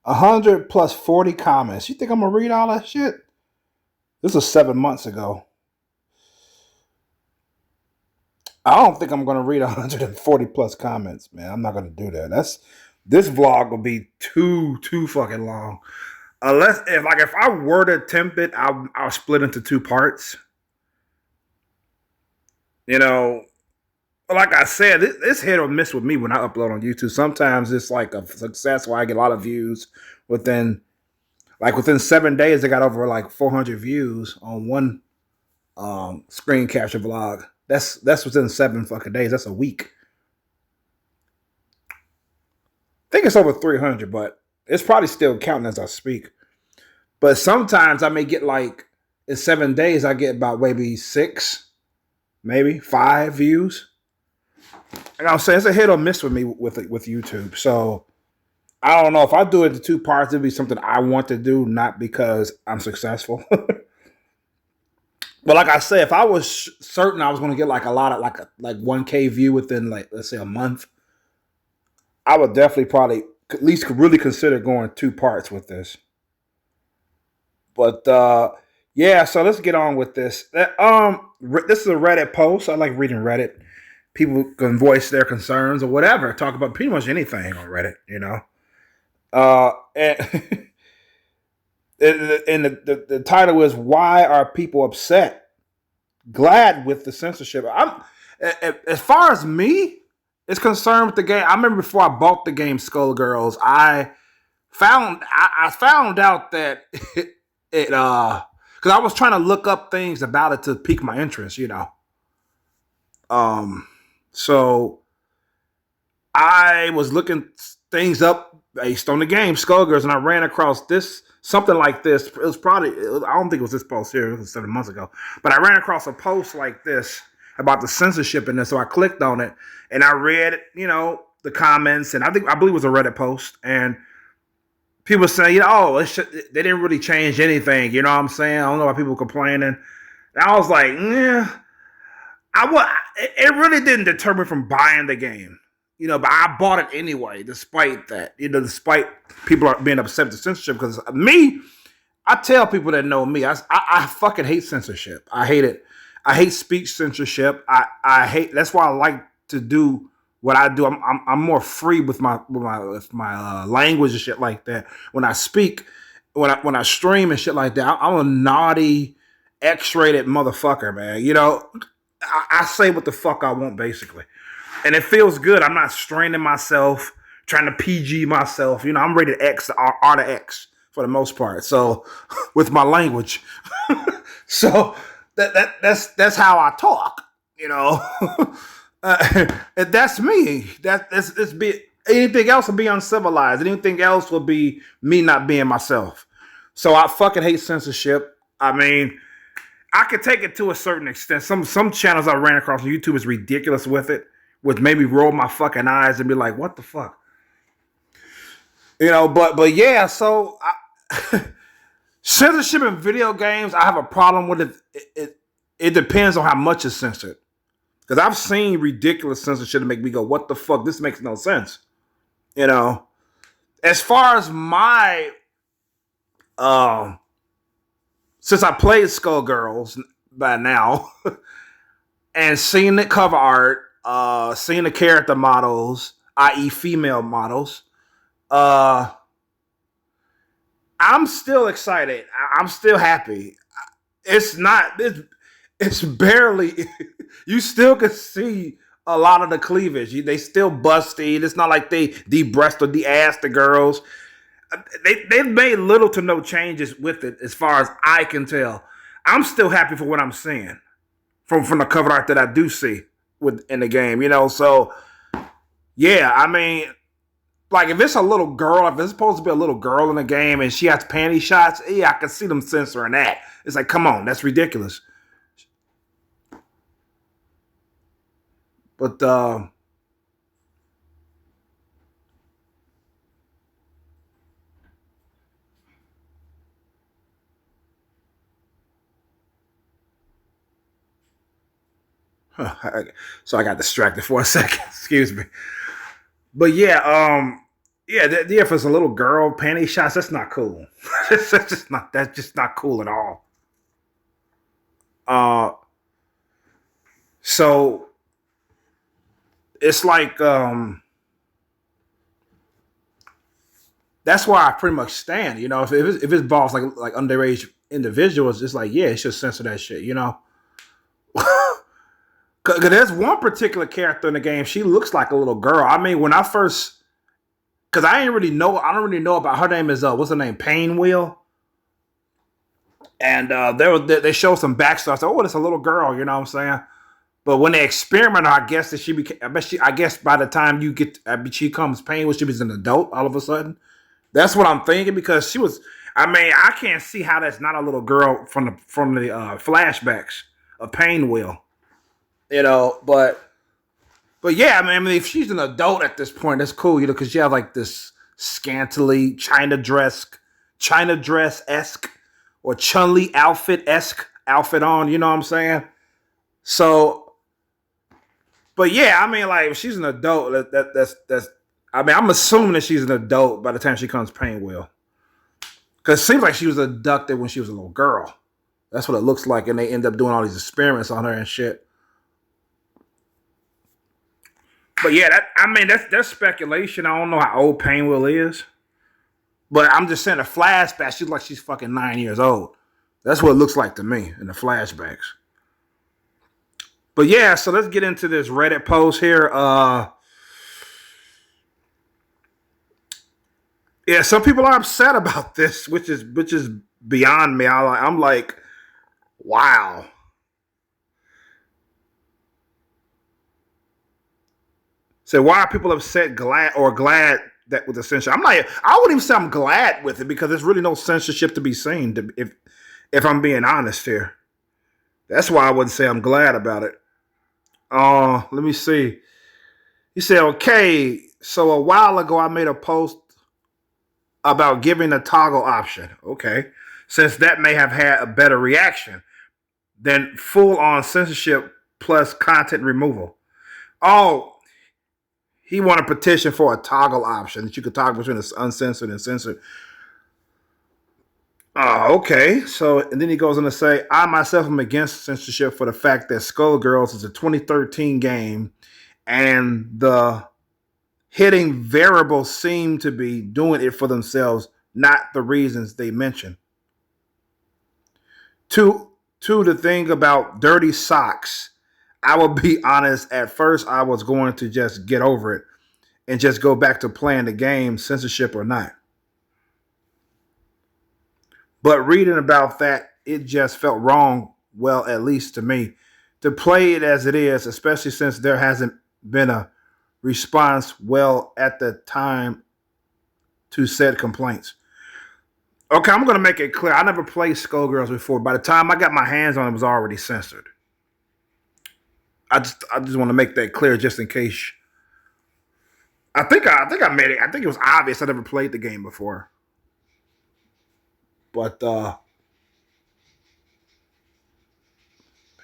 100 plus 40 comments. You think I'm gonna read all that shit? This was 7 months ago. I don't think I'm gonna read 140 plus comments, man. I'm not gonna do that. This vlog will be too fucking long. Unless if I were to attempt it, I'll split into two parts. You know, like I said, it's hit or miss with me when I upload on YouTube. Sometimes it's like a success where I get a lot of views within 7 days. I got over like 400 views on one screen capture vlog. That's within 7 fucking days. That's a week. I think it's over 300, but it's probably still counting as I speak. But sometimes I may get like in 7 days, I get about maybe 6, maybe 5 views. And I'm saying it's a hit or miss with me with YouTube. So I don't know if I do it in two parts. It'd be something I want to do, not because I'm successful. But like I said, if I was certain I was going to get like a lot of like 1K view within like let's say a month, I would definitely probably at least really consider going two parts with this. But yeah, so let's get on with this. This is a Reddit post. I like reading Reddit. People can voice their concerns or whatever. Talk about pretty much anything on Reddit, you know. And, and the title is "Why Are People Upset?" Glad with the censorship. As far as me is concerned with the game. I remember before I bought the game Skullgirls, I found out that it because I was trying to look up things about it to pique my interest, you know. So I was looking things up based on the game Skullgirls, and I ran across something like this. I don't think it was this post here. It was 7 months ago, but I ran across a post like this about the censorship in this. So I clicked on it and I read, you know, the comments, and I believe it was a Reddit post, and people saying, you know, they didn't really change anything. You know what I'm saying? I don't know why people complaining. And I was like, yeah. It really didn't deter me from buying the game, you know, but I bought it anyway, despite that, you know, despite people being upset with the censorship. Because me, I tell people that know me, I fucking hate censorship. I hate it. I hate speech censorship. I hate. That's why I like to do what I do. I'm more free with my language and shit like that. When I speak, when I stream and shit like that, I'm a naughty, X-rated motherfucker, man. You know. I say what the fuck I want, basically. And it feels good. I'm not straining myself, trying to PG myself. You know, I'm rated X, R to X for the most part. So, with my language. So, that's how I talk, you know. That's me. Anything else would be uncivilized. Anything else would be me not being myself. So, I fucking hate censorship. I mean, I could take it to a certain extent. Some channels I ran across on YouTube is ridiculous with it, would maybe roll my fucking eyes and be like, "What the fuck?" You know. But yeah. So censorship in video games, I have a problem with it. It depends on how much is censored. Because I've seen ridiculous censorship to make me go, "What the fuck? This makes no sense." You know. As far as my since I played Skullgirls by now and seen the cover art, seen the character models, i.e. female models, I'm still excited. I'm still happy. It's barely, you still can see a lot of the cleavage. They still busty. It's not like they de-breast or de-ass the girls. They've made little to no changes with it as far as I can tell. I'm still happy for what I'm seeing from the cover art that I do see in the game, you know. So yeah, I mean, like if it's a little girl, if it's supposed to be a little girl in the game and she has panty shots, yeah, I can see them censoring that. It's like, come on, that's ridiculous. But so I got distracted for a second. Excuse me. But yeah, Yeah, if it's a little girl panty shots, that's not cool. That's just not cool at all. Uh, so it's like that's why I pretty much stand. You know, if it's balls like underage individuals, it's like yeah, it should censor that shit. You know, because there's one particular character in the game. She looks like a little girl. I mean, when I first, because I don't really know about her name is what's her name, Pain Wheel, and they show some backstory. So, oh, it's a little girl. You know what I'm saying? But when they experiment, I guess that she became. I guess by the time you get, she comes Pain, when she was an adult, all of a sudden. That's what I'm thinking because she was. I mean, I can't see how that's not a little girl from the flashbacks of Pain Wheel. You know, but yeah, I mean, if she's an adult at this point, that's cool. You know, because she has like this scantily China dress esque, or Chun Li outfit esque outfit on. You know what I'm saying? So, but yeah, I mean, like if she's an adult, that's. I mean, I'm assuming that she's an adult by the time she comes Pain Wheel. Because it seems like she was abducted when she was a little girl. That's what it looks like. And they end up doing all these experiments on her and shit. But yeah, that's speculation. I don't know how old Painwheel is. But I'm just saying, the flashback, she's like she's fucking 9 years old. That's what it looks like to me in the flashbacks. But yeah, so let's get into this Reddit post here. Yeah, some people are upset about this, which is beyond me. I'm like, wow. So why are people upset, glad that with the censorship? I'm like, I wouldn't even say I'm glad with it because there's really no censorship to be seen. If I'm being honest here, that's why I wouldn't say I'm glad about it. Let me see. You said, okay, so a while ago I made a post about giving a toggle option. Okay, since that may have had a better reaction than full on censorship plus content removal. Oh, he won a petition for a toggle option that you could toggle between uncensored and censored. Okay. So, and then he goes on to say, I myself am against censorship for the fact that Skullgirls is a 2013 game and the hitting variables seem to be doing it for themselves, not the reasons they mention. To the thing about dirty socks, I will be honest, at first I was going to just get over it and just go back to playing the game, censorship or not. But reading about that, it just felt wrong, well, at least to me, to play it as it is, especially since there hasn't been a response well at the time to said complaints. Okay, I'm going to make it clear. I never played Skullgirls before. By the time I got my hands on it, it was already censored. I just want to make that clear just in case. I think I made it. I think it was obvious I never played the game before. But people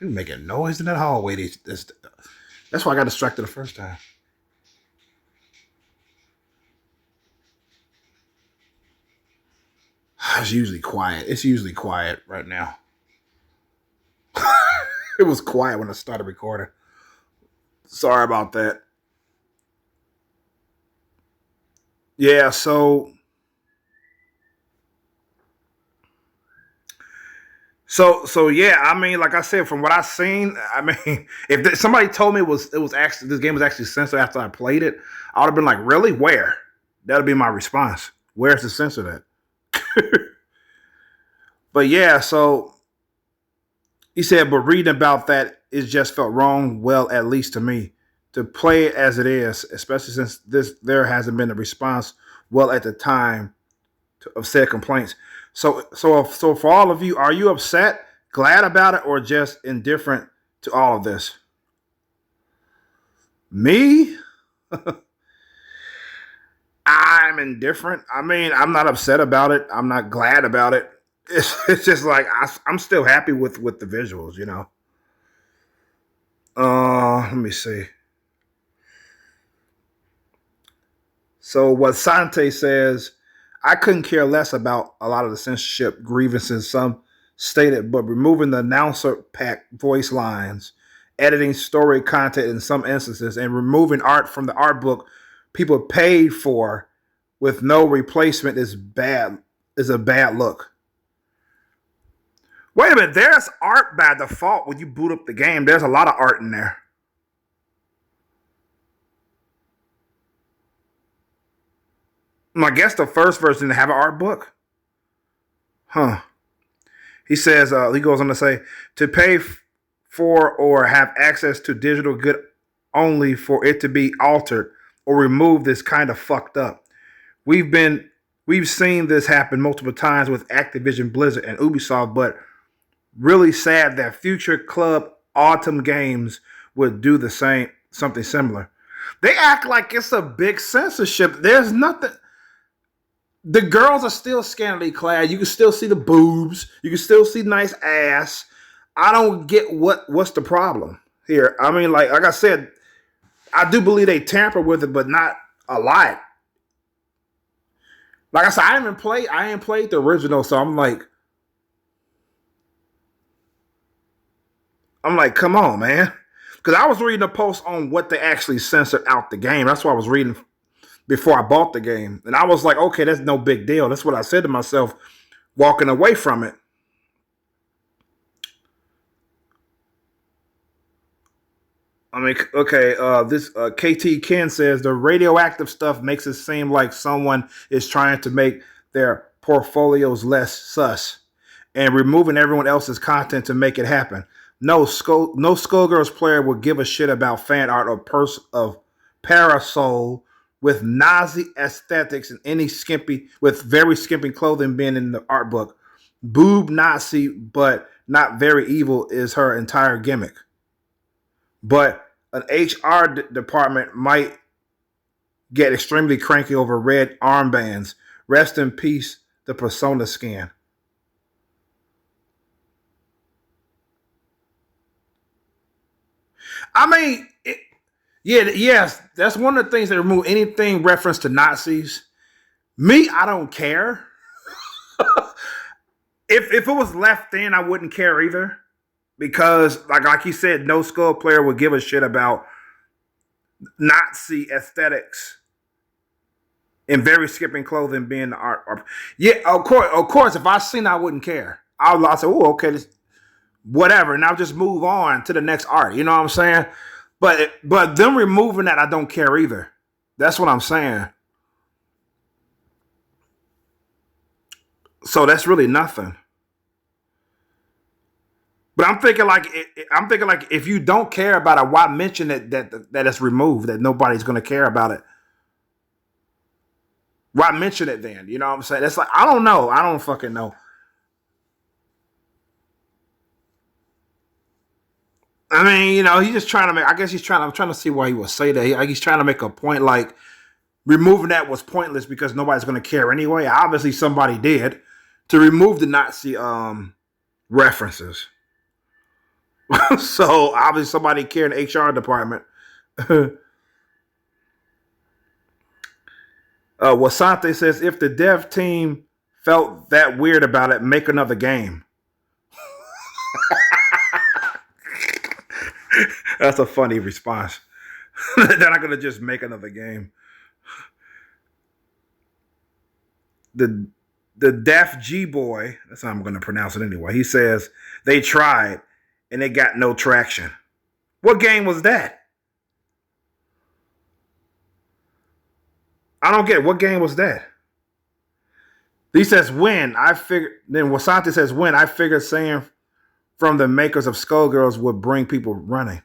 making noise in that hallway. That's why I got distracted the first time. It's usually quiet. It's usually quiet right now. It was quiet when I started recording. Sorry about that. Yeah, so yeah, I mean, like I said, from what I've seen, I mean, if somebody told me it was actually this game was actually censored after I played it, I would have been like, really? Where? That'll be my response. Where's the censor at? But yeah, so he said, but reading about that, it just felt wrong. Well, at least to me, to play it as it is, especially since there hasn't been a response. Well, at the time of said complaints. So for all of you, are you upset, glad about it, or just indifferent to all of this? Me, I'm indifferent. I mean, I'm not upset about it. I'm not glad about it. It's just like I'm still happy with the visuals, you know. Let me see. So what Sante says, I couldn't care less about a lot of the censorship grievances some stated, but removing the announcer pack voice lines, editing story content in some instances, and removing art from the art book people paid for with no replacement is a bad look. Wait a minute, there's art by default when you boot up the game. There's a lot of art in there. I guess the first version didn't have an art book. Huh. He says, he goes on to say, to pay for or have access to digital good only for it to be altered or removed is kind of fucked up. We've seen this happen multiple times with Activision Blizzard and Ubisoft, but really sad that future club autumn games would do the same, something similar. They act like it's a big censorship. There's nothing. The girls are still scantily clad. You can still see the boobs. You can still see nice ass. I don't get what's the problem here. I mean, like I said, I do believe they tamper with it, but not a lot. Like I said, I ain't played the original, so I'm like, come on, man. Because I was reading a post on what they actually censored out the game. That's what I was reading before I bought the game. And I was like, okay, that's no big deal. That's what I said to myself walking away from it. I mean, okay, this KT Ken says the radioactive stuff makes it seem like someone is trying to make their portfolios less sus and removing everyone else's content to make it happen. No Skullgirls player would give a shit about fan art of Parasol with Nazi aesthetics and any with very skimpy clothing being in the art book. Boob Nazi, but not very evil is her entire gimmick. But an HR department might get extremely cranky over red armbands. Rest in peace, the Persona skin. I mean, yes, that's one of the things that remove anything reference to Nazis. Me, I don't care. if it was left in, I wouldn't care either. Because, like you said, no Skull player would give a shit about Nazi aesthetics and very skimpy clothing being the art. Yeah, of course. If I seen, I wouldn't care. I'll say, oh, okay, whatever, and I'll just move on to the next art. You know what I'm saying? But them removing that, I don't care either. That's what I'm saying. So that's really nothing. But I'm thinking like if you don't care about it, why mention it that it's removed, that nobody's going to care about it? Why mention it then? You know what I'm saying? It's like I don't know. I don't fucking know. I mean, you know, he's just trying to make. I guess I'm trying to see why he would say that. He's trying to make a point like removing that was pointless because nobody's going to care anyway. Obviously, somebody did to remove the Nazi references. So obviously, somebody cared in the HR department. Wasante says if the dev team felt that weird about it, make another game. That's a funny response. They're not going to just make another game. The Def G boy, that's how I'm going to pronounce it anyway. He says they tried and they got no traction. What game was that? I don't get it. What game was that? He says when I figured. Then Wasante says when I figured saying from the makers of Skullgirls would bring people running.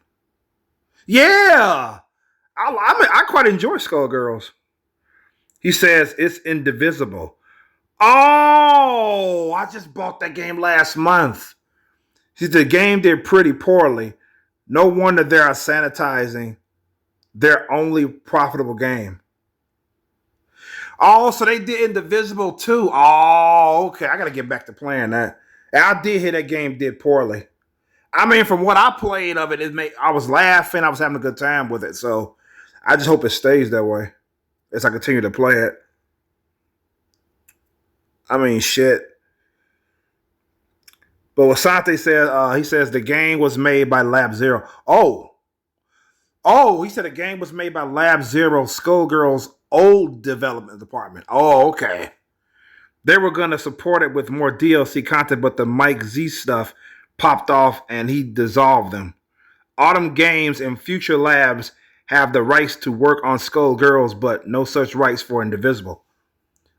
Yeah, I quite enjoy Skullgirls. He says it's indivisible. Oh, I just bought that game last month. See, the game did pretty poorly. No wonder they are sanitizing their only profitable game. Oh, so they did Indivisible too. Oh, okay. I got to get back to playing that. I did hear that game did poorly. I mean, from what I played of it, I was laughing. I was having a good time with it. So I just hope it stays that way. as I continue to play it. I mean, shit. But Wasante said, he says the game was made by Lab Zero. Oh, he said the game was made by Lab Zero, Skullgirls' old development department. Oh, okay. They were going to support it with more DLC content, but the Mike Z stuff popped off and he dissolved them. Autumn Games and Future Labs have the rights to work on Skullgirls, but no such rights for Indivisible.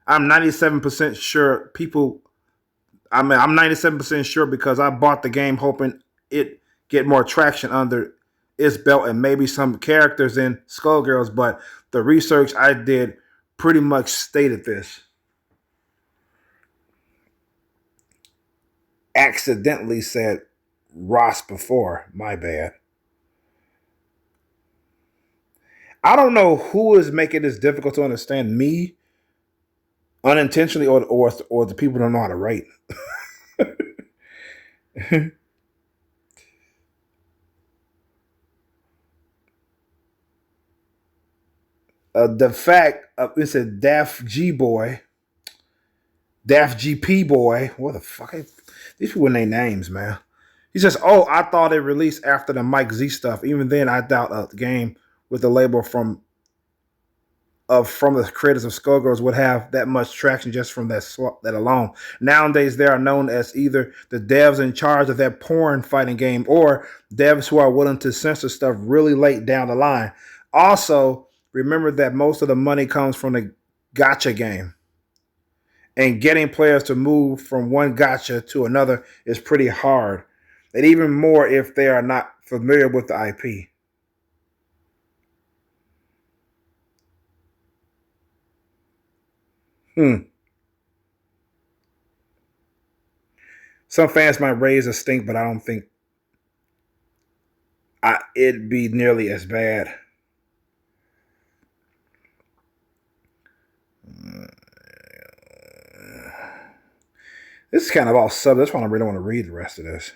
I'm 97% sure I'm 97% sure because I bought the game hoping it get more traction under its belt and maybe some characters in Skullgirls, but the research I did pretty much stated this. Accidentally said Ross before. My bad. I don't know who is making this difficult to understand, me unintentionally or the people who don't know how to write. The fact it's a Daft G boy, Daft GP boy. What the fuck? These people name names, man. He says, "Oh, I thought it released after the Mike Z stuff. Even then, I doubt a game with the label from the creators of Skullgirls would have that much traction just from that alone. Nowadays, they are known as either the devs in charge of that porn fighting game or devs who are willing to censor stuff really late down the line. Also, remember that most of the money comes from the gacha game. And getting players to move from one gacha to another is pretty hard. And even more if they are not familiar with the IP. Some fans might raise a stink, but I don't think it'd be nearly as bad. This is kind of off subject. That's why I really want to read the rest of this.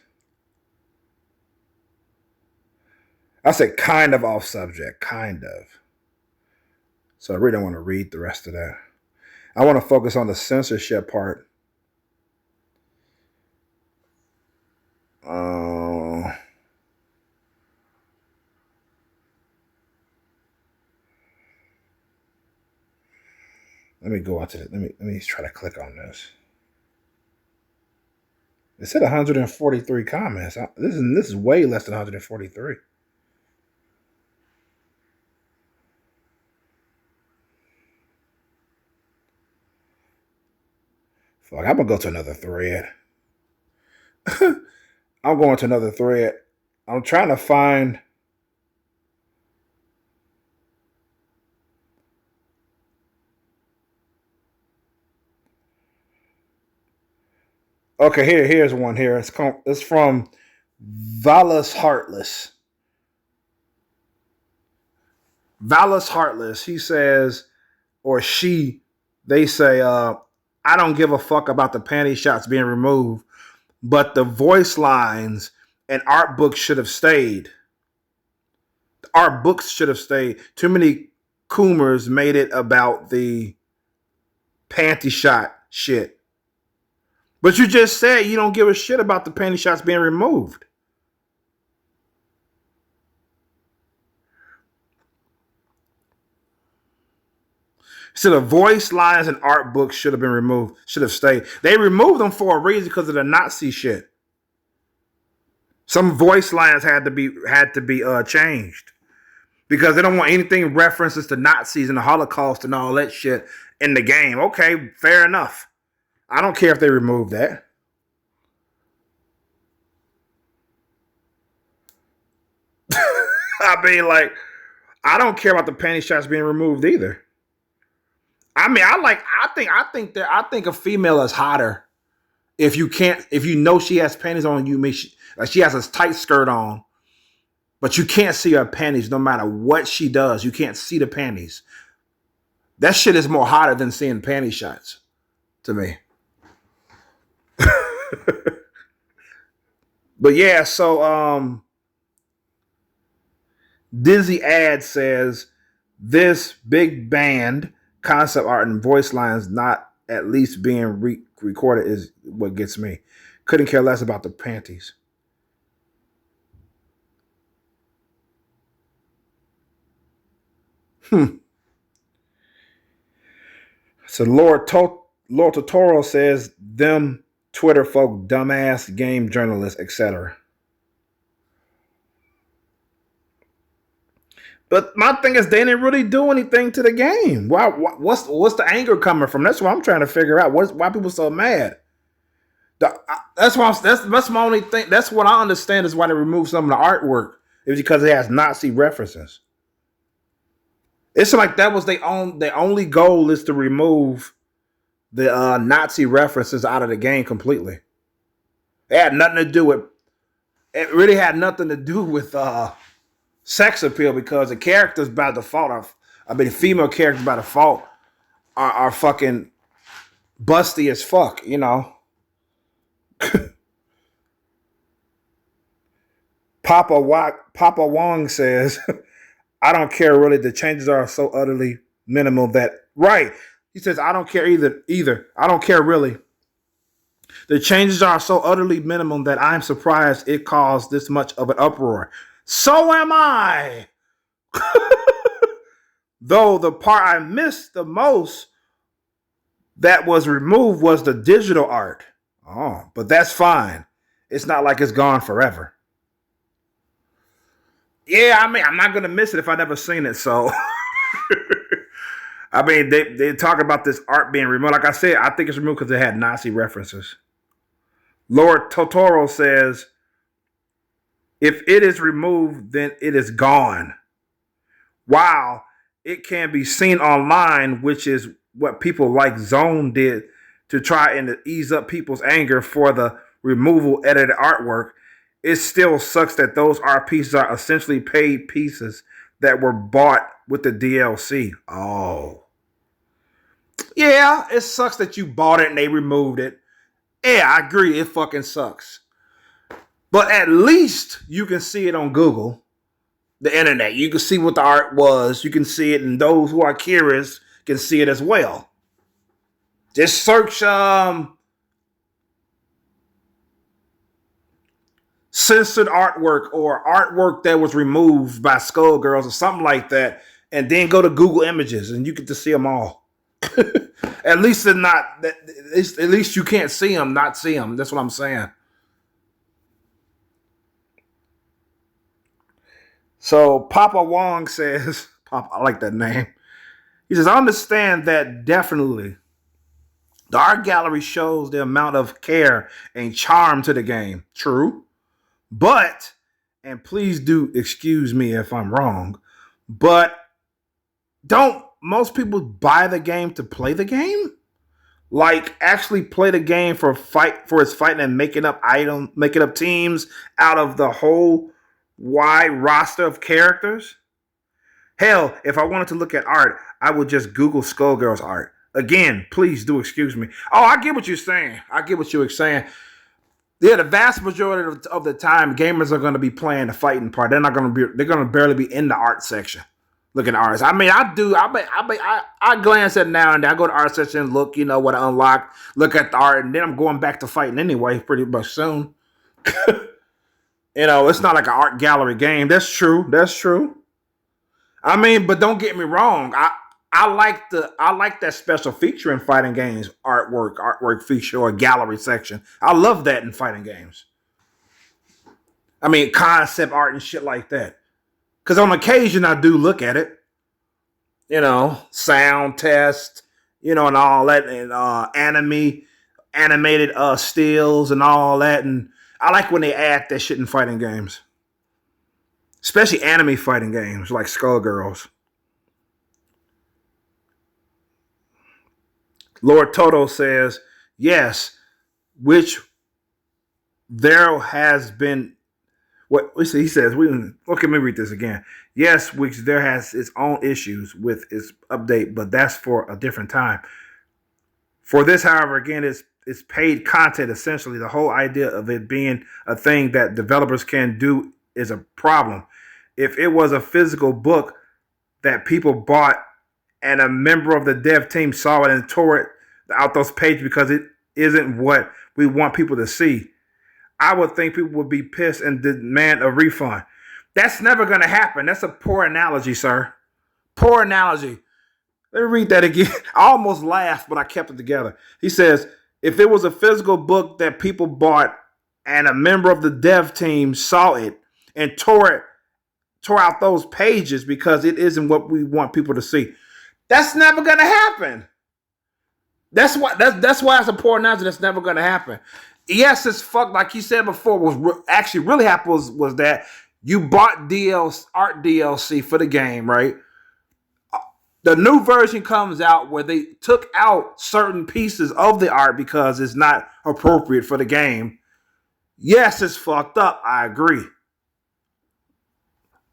I said kind of off subject. Kind of. So I really don't want to read the rest of that. I want to focus on the censorship part. Let me go out to let me try to click on this. It said 143 comments. This is way less than 143. Fuck, I'm gonna go to another thread. I'm going to another thread. I'm trying to find. Okay, here's one here. It's from Valus Heartless. Valus Heartless. He says, or she, they say, I don't give a fuck about the panty shots being removed, but the voice lines and art books should have stayed. The art books should have stayed. Too many coomers made it about the panty shot shit. But you just said you don't give a shit about the panty shots being removed. So the voice lines and art books should have been removed, should have stayed. They removed them for a reason because of the Nazi shit. Some voice lines had to be changed because they don't want anything references to Nazis and the Holocaust and all that shit in the game. Okay, fair enough. I don't care if they remove that. I mean, like, I don't care about the panty shots being removed either. I mean, I think a female is hotter if you know she has panties on. She has a tight skirt on, but you can't see her panties no matter what she does. You can't see the panties. That shit is more hotter than seeing panty shots to me. But yeah, so Dizzy Ad says This big band concept art and voice lines not at least being recorded is what gets me. Couldn't care less about the panties. So Lord Totoro says them Twitter folk, dumbass game journalists, etc. But my thing is, they didn't really do anything to the game. What's the anger coming from? That's what I'm trying to figure out. Why people so mad? That's my only thing. That's what I understand is why they removed some of the artwork. It was because it has Nazi references. It's like that was their only goal is to remove the Nazi references out of the game completely. It had nothing to do with. It really had nothing to do with sex appeal because the characters by default the female characters by default are fucking busty as fuck, you know. Papa Wong says, I don't care really. The changes are so utterly minimal that right. He says, I don't care either. I don't care really. The changes are so utterly minimal that I'm surprised it caused this much of an uproar. So am I. Though the part I missed the most that was removed was the digital art. Oh, but that's fine. It's not like it's gone forever. Yeah, I mean, I'm not going to miss it if I never seen it, so. I mean, they talk about this art being removed. Like I said, I think it's removed because it had Nazi references. Lord Totoro says, if it is removed, then it is gone. Wow, it can be seen online, which is what people like Zone did to try and ease up people's anger for the removal edited artwork. It still sucks that those art pieces are essentially paid pieces that were bought with the DLC. Oh. Yeah, it sucks that you bought it and they removed it. Yeah, I agree. It fucking sucks. But at least you can see it on Google, the internet. You can see what the art was. You can see it, and those who are curious can see it as well. Just search censored artwork or artwork that was removed by Skullgirls or something like that, and then go to Google Images, and you get to see them all. At least they're not. At least you can't see them, not see them. That's what I'm saying. So Papa Wong says, Papa, I like that name. He says, I understand that definitely. The art gallery shows the amount of care and charm to the game. True. But, and please do excuse me if I'm wrong, but don't most people buy the game to play the game? Like actually play the game for its fighting and making up teams out of the whole wide roster of characters? Hell, if I wanted to look at art, I would just Google Skullgirls art. Again, please do excuse me. Oh, I get what you're saying. I get what you were saying. Yeah, the vast majority of the time, gamers are going to be playing the fighting part. They're going to barely be in the art section looking at arts. I mean, I glance at it now and then. I go to art section and look, what I unlock, look at the art, and then I'm going back to fighting anyway pretty much soon. It's not like an art gallery game. That's true. I mean, but don't get me wrong. I like that special feature in fighting games, artwork feature or gallery section. I love that in fighting games. I mean, concept art and shit like that. Because on occasion I do look at it. Sound test, and all that, and animated stills and all that. And I like when they add that shit in fighting games. Especially anime fighting games like Skullgirls. Lord Toto says, yes, which there has been, what he says, let me read this again. Yes, which there has its own issues with its update, but that's for a different time. For this, however, again, it's paid content, essentially. The whole idea of it being a thing that developers can do is a problem. If it was a physical book, that people bought and a member of the dev team saw it and tore it out those pages because it isn't what we want people to see. I would think people would be pissed and demand a refund. That's never going to happen. That's a poor analogy, sir. Poor analogy. Let me read that again. I almost laughed, but I kept it together. He says, if it was a physical book that people bought and a member of the dev team saw it and tore out those pages because it isn't what we want people to see. That's never going to happen. That's why it's a poor analogy. That's never going to happen. Yes, it's fucked. Like you said before, actually really happened was that you bought art DLC for the game, right? The new version comes out where they took out certain pieces of the art because it's not appropriate for the game. Yes, it's fucked up. I agree.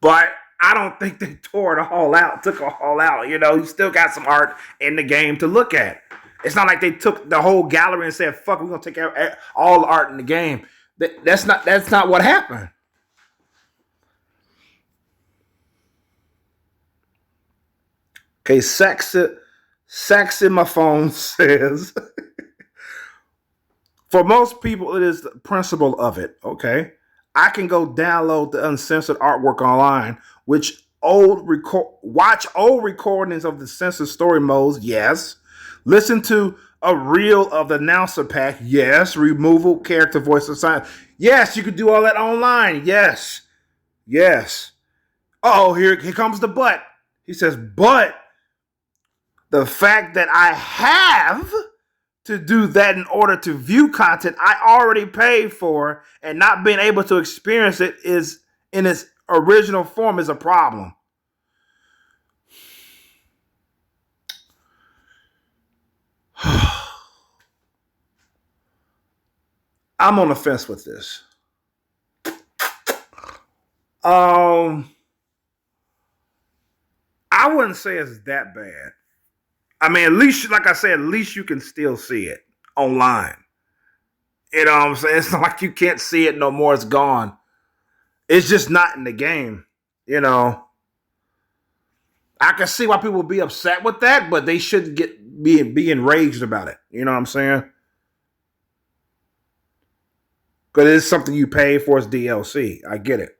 But I don't think they tore it all out, took it all out. You know, you still got some art in the game to look at. It's not like they took the whole gallery and said, fuck, we're going to take out all the art in the game. That's not what happened. Okay, Sex in my phone says, for most people, it is the principle of it, okay? I can go download the uncensored artwork online, which watch old recordings of the censored story modes, yes. Listen to a reel of the announcer pack, yes. Removal, character voice assigned. Yes, you could do all that online, yes. Yes. Oh, here comes the but. He says, but the fact that I have to do that in order to view content I already paid for and not being able to experience it is in its original form is a problem. I'm on the fence with this. I wouldn't say it's that bad. I mean, at least, like I said, at least you can still see it online. You know what I'm saying? It's not like you can't see it no more. It's gone. It's just not in the game. You know, I can see why people would be upset with that, but they shouldn't be enraged about it. You know what I'm saying? Because it's something you pay for as DLC. I get it.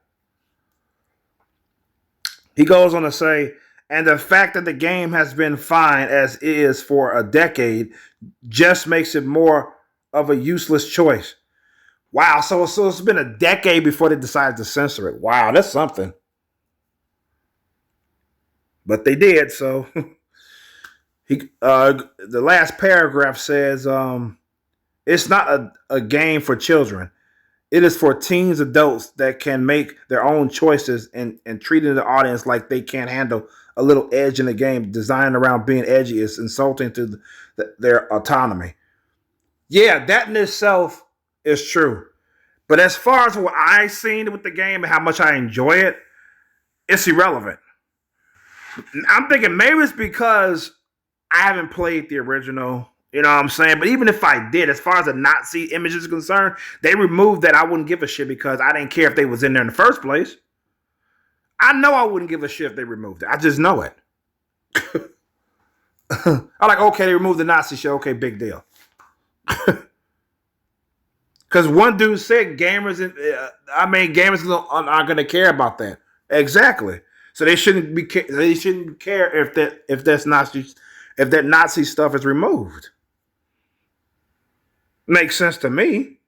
He goes on to say, and the fact that the game has been fine as is for a decade just makes it more of a useless choice. Wow, so it's been a decade before they decided to censor it. Wow, that's something. But they did, so the last paragraph says it's not a game for children. It is for teens, adults that can make their own choices and treating the audience like they can't handle a little edge in the game. Designed around being edgy is insulting to their autonomy. Yeah, that in itself is true. But as far as what I've seen with the game and how much I enjoy it, it's irrelevant. I'm thinking maybe it's because I haven't played the original. You know what I'm saying? But even if I did, as far as the Nazi image is concerned, they removed that. I wouldn't give a shit because I didn't care if they was in there in the first place. I know I wouldn't give a shit if they removed it. I just know it. I'm like, okay, they removed the Nazi shit. Okay, big deal. Because one dude said gamers aren't going to care about that. Exactly. So they shouldn't care if that Nazi stuff is removed. Makes sense to me.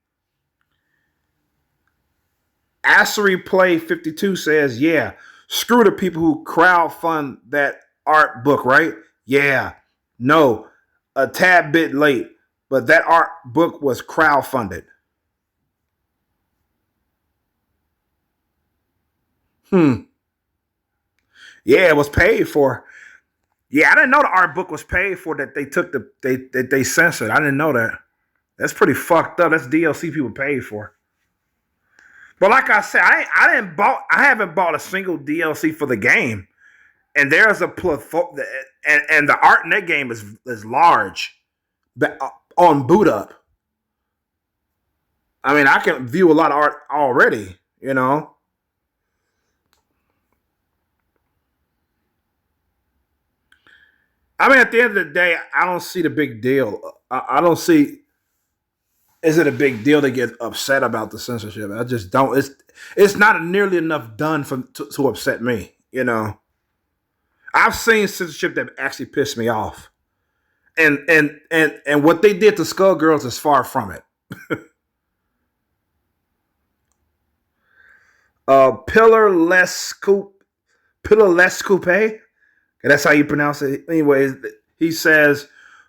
Assery Play 52 says, yeah, screw the people who crowdfund that art book, right? Yeah. No, a tad bit late, but that art book was crowdfunded. Yeah, it was paid for. Yeah, I didn't know the art book was paid for that they censored. I didn't know that. That's pretty fucked up. That's DLC people paid for. But like I said, I haven't bought a single DLC for the game. And there's a plethora, and the art in that game is large on boot up. I mean, I can view a lot of art already, you know. I mean, at the end of the day, I don't see the big deal. I don't see. Is it a big deal to get upset about the censorship? I just don't. It's not nearly enough done to upset me. You know, I've seen censorship that actually pissed me off, and what they did to Skullgirls is far from it. Pillar less coupe, pillar less coupe. That's how you pronounce it. Anyways, he says,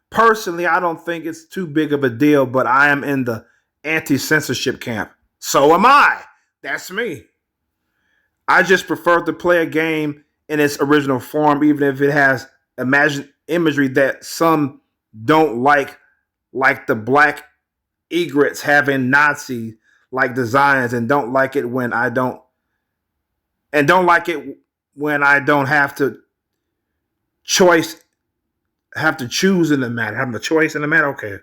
personally, I don't think it's too big of a deal, but I am in the anti-censorship camp. So am I. That's me. I just prefer to play a game in its original form, even if it has imagery that some don't like the black egrets having Nazi like designs, and don't like it when I don't have to choice have to choose in the matter, having a choice in the matter. Okay.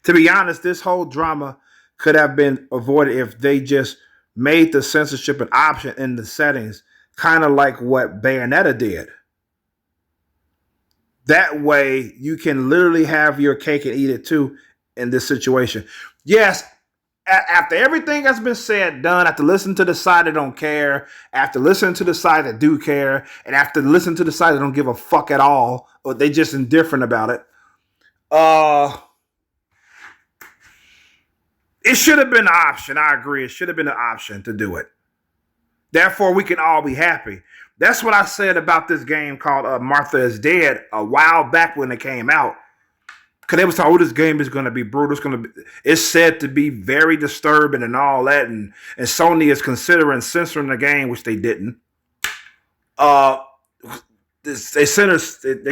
To be honest, this whole drama could have been avoided if they just made the censorship an option in the settings, kind of like what Bayonetta did. That way, you can literally have your cake and eat it too in this situation. Yes, after everything has been said, done, after listening to the side that don't care, after listening to the side that do care, and after listening to the side that don't give a fuck at all, or they just indifferent about it, it should have been an option. I agree. It should have been an option to do it. Therefore, we can all be happy. That's what I said about this game called Martha is Dead a while back when it came out. Because they was talking, oh, this game is going to be brutal. It's said to be very disturbing and all that. And Sony is considering censoring the game, which they didn't. They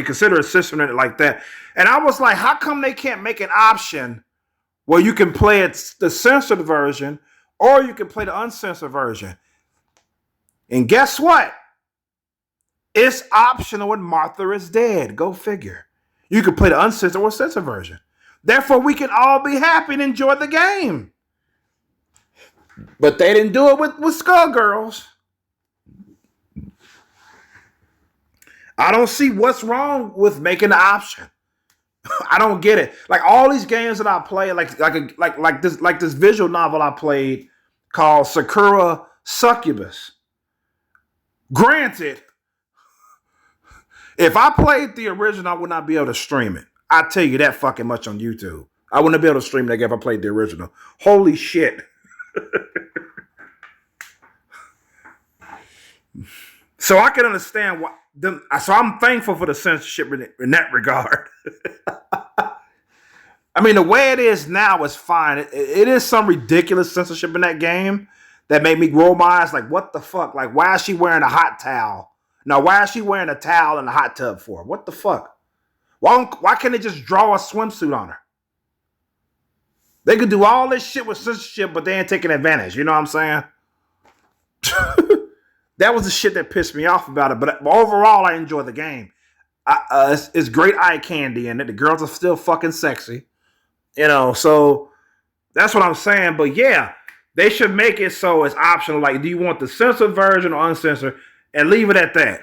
consider censoring it like that. And I was like, how come they can't make an option where you can play it the censored version or you can play the uncensored version? And guess what? It's optional when Martha is Dead. Go figure. You can play the uncensored or censored version. Therefore, we can all be happy and enjoy the game. But they didn't do it with Skullgirls. I don't see what's wrong with making the option. I don't get it. Like all these games that I play, like this visual novel I played called Sakura Succubus. Granted, if I played the original, I would not be able to stream it. I tell you that fucking much on YouTube. I wouldn't be able to stream that if I played the original. Holy shit. So I can understand why. So I'm thankful for the censorship in that regard. I mean, the way it is now is fine. It is some ridiculous censorship in that game that made me roll my eyes like, what the fuck? Like, why is she wearing a hot towel? Now, why is she wearing a towel in a hot tub for? What the fuck? Why can't they just draw a swimsuit on her? They could do all this shit with censorship, but they ain't taking advantage. You know what I'm saying? That was the shit that pissed me off about it. But overall, I enjoy the game. It's great eye candy in it. The girls are still fucking sexy. You know, so that's what I'm saying. But yeah, they should make it so it's optional. Like, do you want the censored version or uncensored? And leave it at that.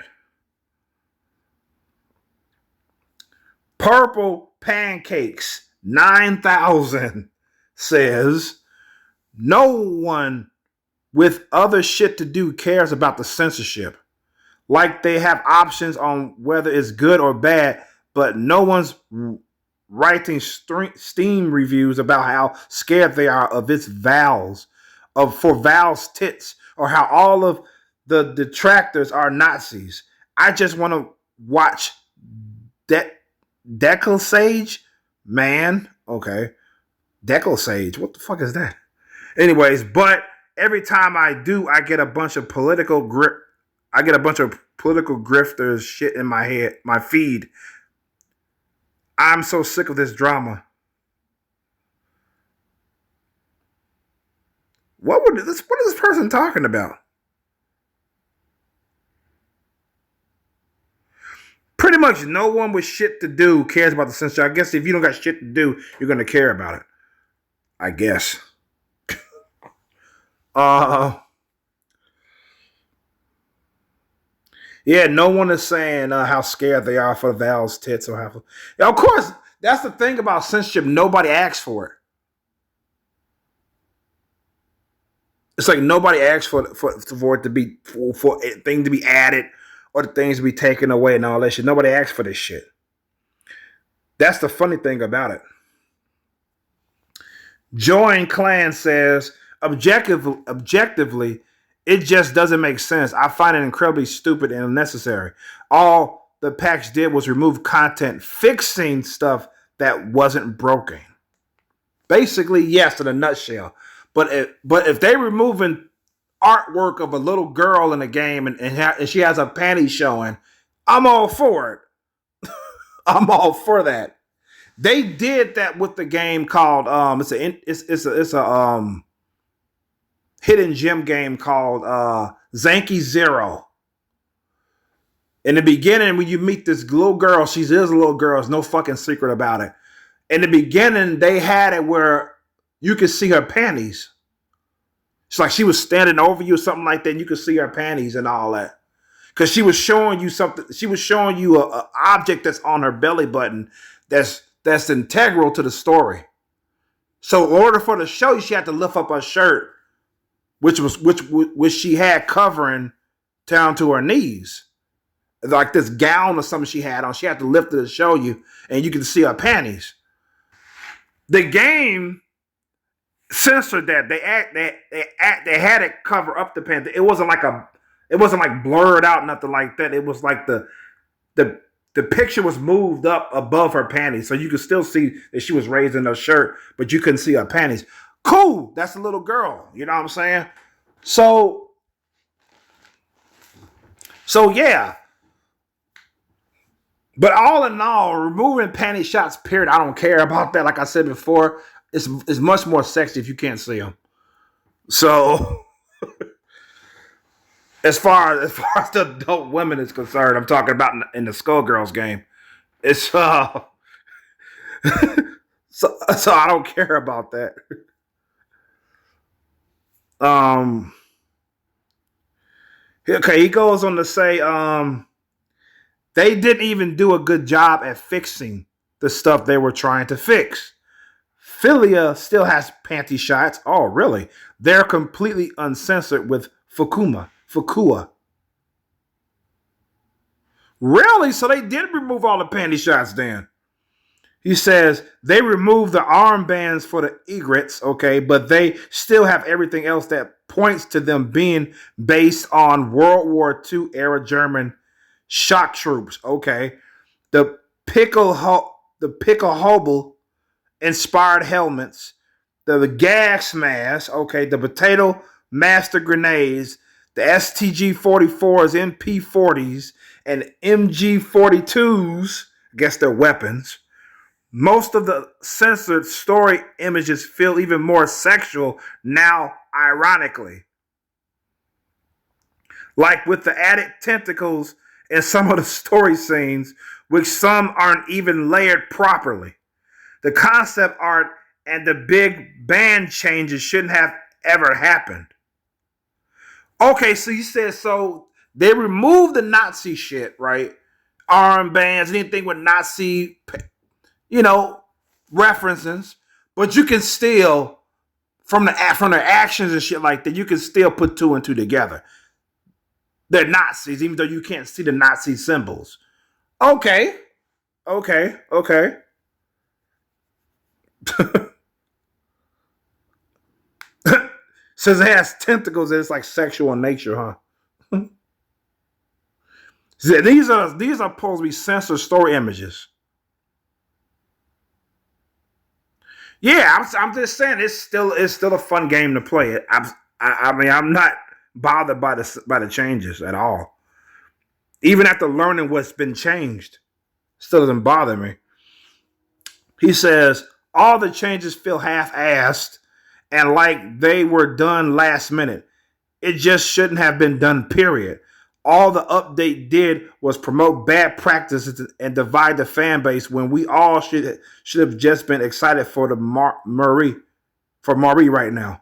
Purple Pancakes 9000 says, no one with other shit to do cares about the censorship. Like they have options on whether it's good or bad, but no one's writing Steam reviews about how scared they are of its Val's, for Val's tits, or how all of the detractors are Nazis. I just want to watch Deckle Sage, man. Okay. Deckle Sage. What the fuck is that? Anyways, but every time I do, I get a bunch of political grifters shit in my head, my feed. I'm so sick of this drama. What is this person talking about? Pretty much no one with shit to do cares about the censorship. I guess if you don't got shit to do, you're going to care about it. I guess. Yeah, no one is saying how scared they are for Val's tits or how. Yeah, of course, that's the thing about censorship. Nobody asks for it. It's like nobody asks for it to be for things to be added or the things to be taken away and all that shit. Nobody asks for this shit. That's the funny thing about it. Join Clan says objectively, it just doesn't make sense. I find it incredibly stupid and unnecessary. All the patch did was remove content, fixing stuff that wasn't broken. Basically, yes, in a nutshell. But if they removing artwork of a little girl in a game and she has a panty showing, I'm all for it. I'm all for that. They did that with the game called it's a hidden gem game called Zanky Zero. In the beginning, when you meet this little girl, she is a little girl. There's no fucking secret about it. In the beginning, they had it where you could see her panties. It's like she was standing over you or something like that, and you could see her panties and all that. Because she was showing you something. She was showing you a object that's on her belly button that's integral to the story. So in order for her to show you, she had to lift up her shirt, which she had covering down to her knees. Like this gown or something she had on. She had to lift it to show you, and you could see her panties. The game censored that. They had it cover up the panties. It wasn't like blurred out, nothing like that. It was like the picture was moved up above her panties, so you could still see that she was raising her shirt, but you couldn't see her panties. Cool, that's a little girl. You know what I'm saying? So yeah. But all in all, removing panty shots, period, I don't care about that. Like I said before, it's much more sexy if you can't see them. So, as far as the adult women is concerned, I'm talking about in the Skullgirls game. It's so I don't care about that. Okay, he goes on to say, they didn't even do a good job at fixing the stuff they were trying to fix. Filia still has panty shots. Oh, really? They're completely uncensored with Fukua. Really? So they did remove all the panty shots then. He says they removed the armbands for the egrets, okay, but they still have everything else that points to them being based on World War II era German shock troops, okay. The pickle hobble inspired helmets, the gas masks, okay, the potato master grenades, the STG-44s, MP-40s, and MG-42s, I guess they're weapons. Most of the censored story images feel even more sexual now, ironically. Like with the added tentacles in some of the story scenes, which some aren't even layered properly. The concept art and the big band changes shouldn't have ever happened. Okay, so you said so they removed the Nazi shit, right? Armbands, anything with Nazi, references, but you can still from their actions and shit like that, you can still put two and two together. They're Nazis, even though you can't see the Nazi symbols. Okay. Says it has tentacles and it's like sexual in nature, huh? These are supposed to be censored story images. Yeah, I'm just saying it's still a fun game to play. I mean I'm not bothered by the changes at all. Even after learning what's been changed, still doesn't bother me. He says all the changes feel half-assed and like they were done last minute. It just shouldn't have been done, period. All the update did was promote bad practices and divide the fan base when we all should have just been excited for the Marie right now.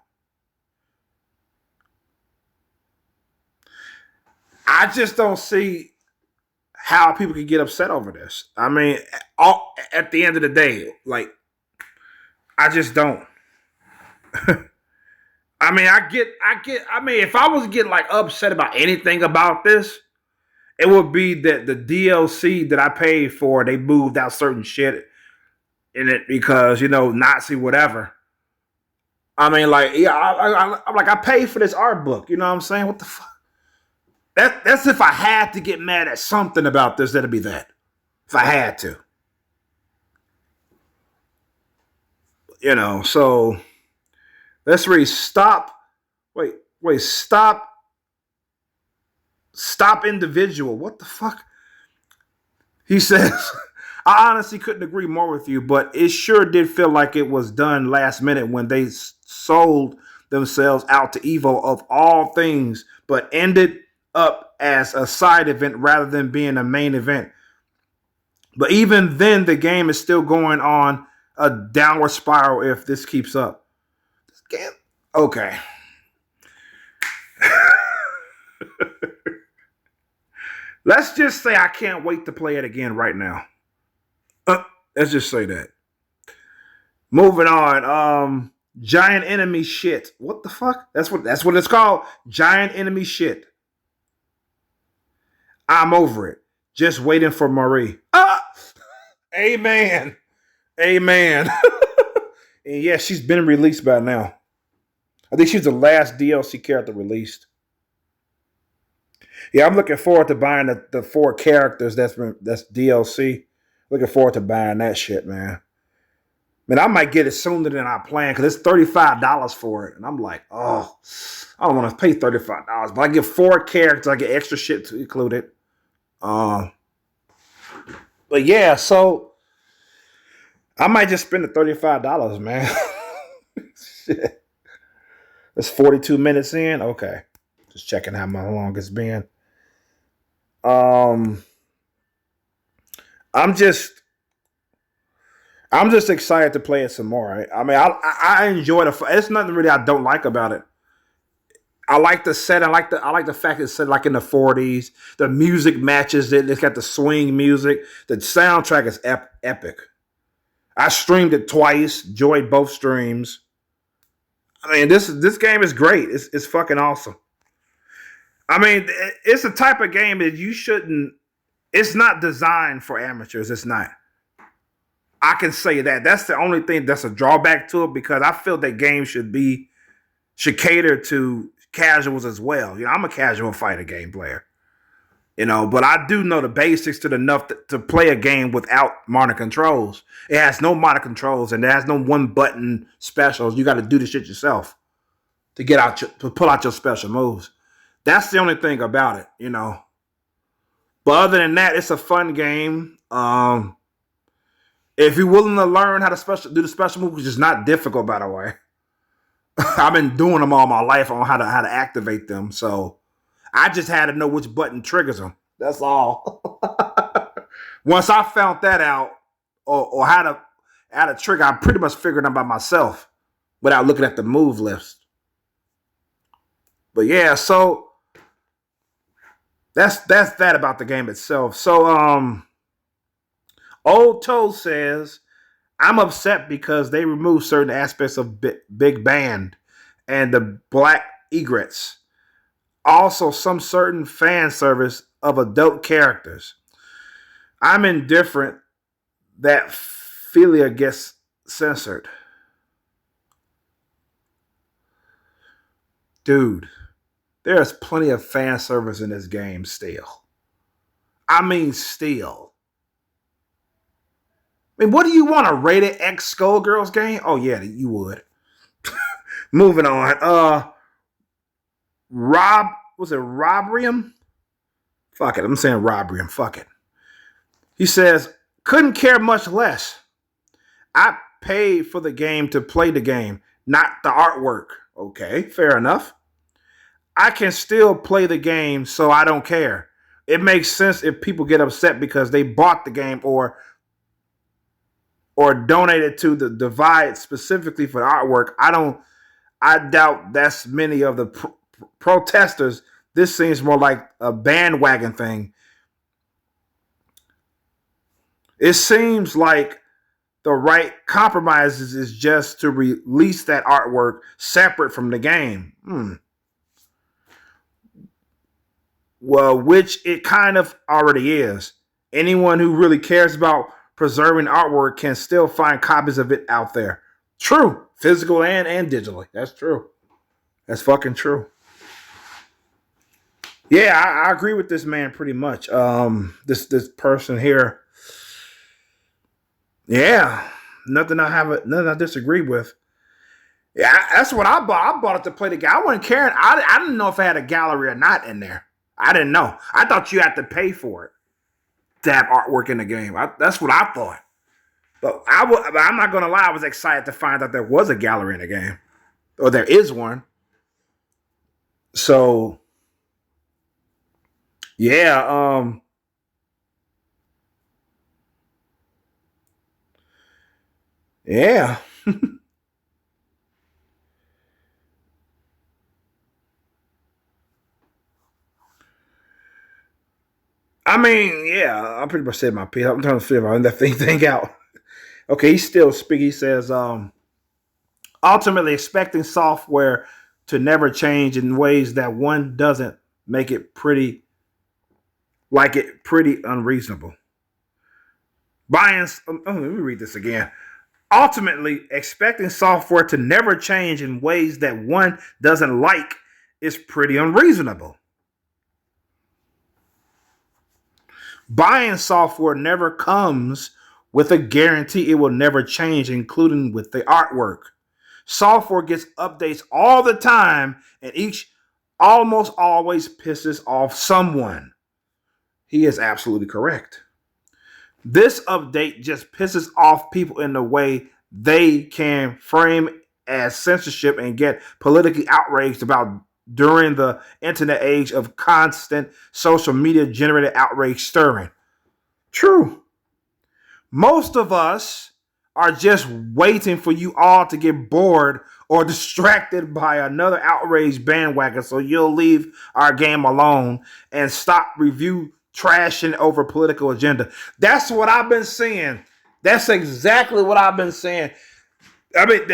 I just don't see how people can get upset over this. I mean, at the end of the day, like, I just don't. I mean, I mean, if I was getting like upset about anything about this, it would be that the DLC that I paid for, they moved out certain shit in it because, Nazi whatever. I mean, like, yeah, I'm like, I paid for this art book. You know what I'm saying? What the fuck? That's if I had to get mad at something about this, that'd be that. If I had to. So let's read stop. Wait, stop individual. What the fuck? He says, I honestly couldn't agree more with you, but it sure did feel like it was done last minute when they sold themselves out to Evo of all things, but ended up as a side event rather than being a main event. But even then, the game is still going on a downward spiral if this keeps up. This game, okay. Let's just say I can't wait to play it again right now. Let's just say that. Moving on. Giant enemy shit. What the fuck? That's what it's called. Giant enemy shit. I'm over it. Just waiting for Marie. Amen. And yeah, she's been released by now. I think she's the last DLC character released. Yeah, I'm looking forward to buying the 4 characters that's DLC. Looking forward to buying that shit, man. Man, I might get it sooner than I planned because it's $35 for it. And I'm like, oh, I don't want to pay $35. But I get 4 characters. I get extra shit to include it. But yeah, so I might just spend the $35, man. Shit. It's 42 minutes in. Okay. Just checking how long it's been. I'm just excited to play it some more. I mean, I enjoy it. It's nothing really I don't like about it. I like the set. I like the fact it's set like in the 40s. The music matches it. It's got the swing music. The soundtrack is epic. I streamed it twice. Enjoyed both streams. I mean, this game is great. It's fucking awesome. I mean, it's a type of game that you shouldn't. It's not designed for amateurs. It's not. I can say that. That's the only thing that's a drawback to it because I feel that games should cater to casuals as well. I'm a casual fighter game player. But I do know the basics to enough to play a game without modern controls. It has no modern controls and it has no one button specials. You got to do the shit yourself to to pull out your special moves. That's the only thing about it, But other than that, it's a fun game. If you're willing to learn how to do the special moves, which is not difficult, by the way. I've been doing them all my life on how to activate them. So I just had to know which button triggers them. That's all. Once I found that out, or how to add a trigger, I pretty much figured it out by myself without looking at the move list. But yeah, so that's that about the game itself. So Old Toad says, I'm upset because they removed certain aspects of Big Band and the Black Egrets. Also, some certain fan service of adult characters. I'm indifferent that Filia gets censored. Dude, there's plenty of fan service in this game still. I mean, still. I mean, what do you want, a rated X Skullgirls game? Oh, yeah, you would. Moving on. Robrium? Fuck it, I'm saying Robrium. Fuck it. He says, couldn't care much less. I paid for the game to play the game, not the artwork. Okay, fair enough. I can still play the game, so I don't care. It makes sense if people get upset because they bought the game or donated to the Divide specifically for the artwork. I doubt that's many of the protesters. This seems more like a bandwagon thing. It seems like the right compromises is just to release that artwork separate from the game. Well, which it kind of already is. Anyone who really cares about preserving artwork can still find copies of it out there. True. Physical and digitally. That's true. That's fucking true. Yeah, I agree with this man pretty much. This person here. Yeah. Nothing I disagree with. Yeah, that's what I bought. I bought it to play the game. I wasn't caring. I didn't know if I had a gallery or not in there. I didn't know. I thought you had to pay for it to have artwork in the game. That's what I thought. But I'm not going to lie. I was excited to find out there was a gallery in the game. Or there is one. So, yeah. Yeah. I mean, yeah, I pretty much said my piece. I'm trying to figure that thing out. Okay, he's still speaking. He says, ultimately expecting software to never change in ways that one doesn't make it pretty unreasonable. Let me read this again. Ultimately, expecting software to never change in ways that one doesn't like is pretty unreasonable. Buying software never comes with a guarantee it will never change, including with the artwork. Software gets updates all the time, and each almost always pisses off someone. He is absolutely correct. This update just pisses off people in the way they can frame as censorship and get politically outraged about during the internet age of constant social media generated outrage stirring. True. Most of us are just waiting for you all to get bored or distracted by another outrage bandwagon so you'll leave our game alone and stop review trashing over political agenda. That's what I've been seeing. That's exactly what I've been saying. I mean,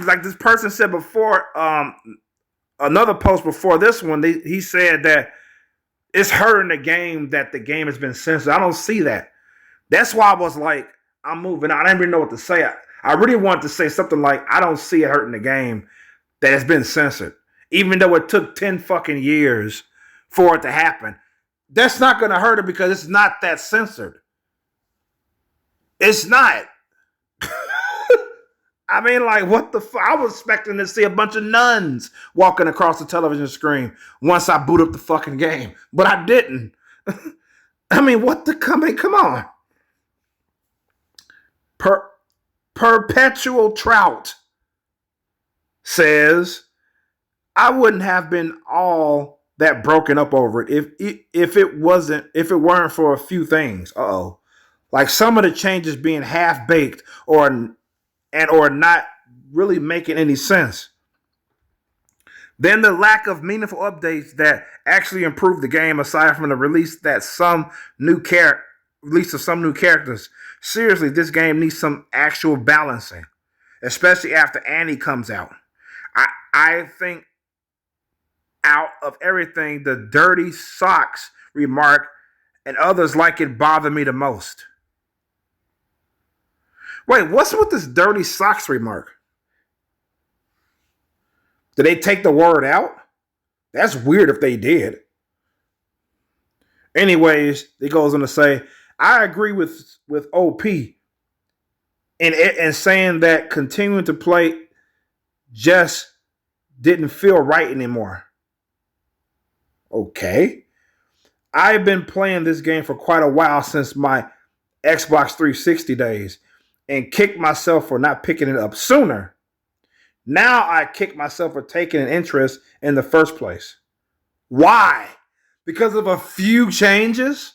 like this person said before, another post before this one, he said that it's hurting the game that the game has been censored. I don't see that. That's why I was like, I'm moving on. I didn't even know what to say. I really wanted to say something like, I don't see it hurting the game that has been censored. Even though it took 10 fucking years for it to happen. That's not going to hurt it because it's not that censored. It's not. I mean, like, what the fuck? I was expecting to see a bunch of nuns walking across the television screen once I boot up the fucking game. But I didn't. I mean, come on. Perpetual Trout says, I wouldn't have been all that broken up over it if it weren't for a few things. Like some of the changes being half baked or not really making any sense. Then the lack of meaningful updates that actually improve the game, aside from the release of some new characters. Seriously, this game needs some actual balancing, especially after Annie comes out. I think out of everything, the dirty socks remark and others like it bother me the most. Wait, what's with this dirty socks remark? Did they take the word out? That's weird if they did. Anyways, it goes on to say, I agree with OP in saying that continuing to play just didn't feel right anymore. Okay. I've been playing this game for quite a while since my Xbox 360 days and kicked myself for not picking it up sooner. Now I kick myself for taking an interest in the first place. Why? Because of a few changes?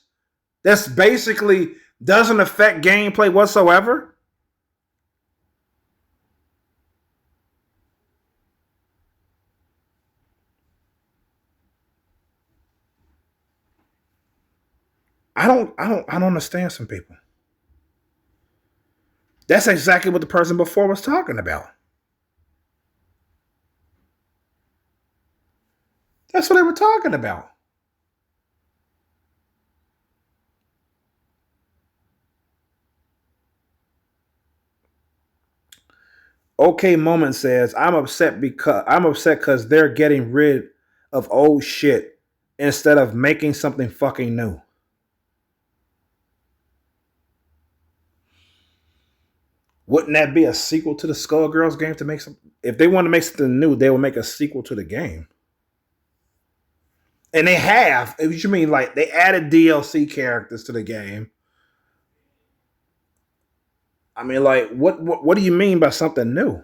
That's basically doesn't affect gameplay whatsoever? I don't understand some people. That's exactly what the person before was talking about. That's what they were talking about. OK Moment says, I'm upset because they're getting rid of old shit instead of making something fucking new. Wouldn't that be a sequel to the Skullgirls game to make some? If they want to make something new, they will make a sequel to the game. And they have. What you mean, like they added DLC characters to the game? I mean, like what do you mean by something new?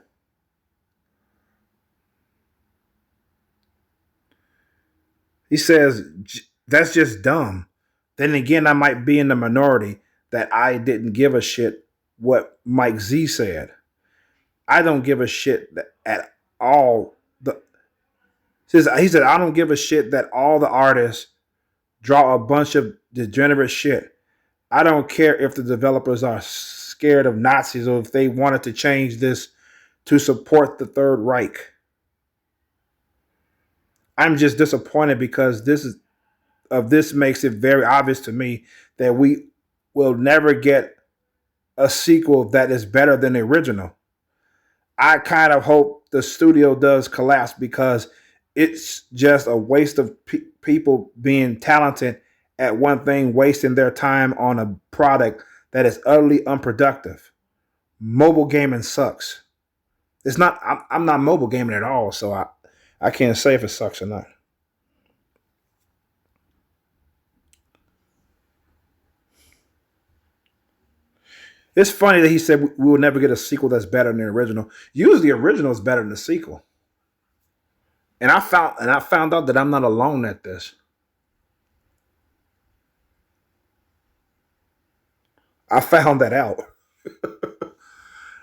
He says that's just dumb. Then again, I might be in the minority that I didn't give a shit what Mike Z said. I don't give a shit at all. He said I don't give a shit that all the artists draw a bunch of degenerate shit. I don't care if the developers are scared of Nazis or if they wanted to change this to support the Third Reich. I'm just disappointed because this makes it very obvious to me that we will never get a sequel that is better than the original. I kind of hope the studio does collapse because it's just a waste of people being talented at one thing, wasting their time on a product that is utterly unproductive. Mobile gaming sucks. It's not. I'm not mobile gaming at all, so I can't say if it sucks or not. It's funny that he said we will never get a sequel that's better than the original. Usually, the original is better than the sequel. And I found out that I'm not alone at this. I found that out.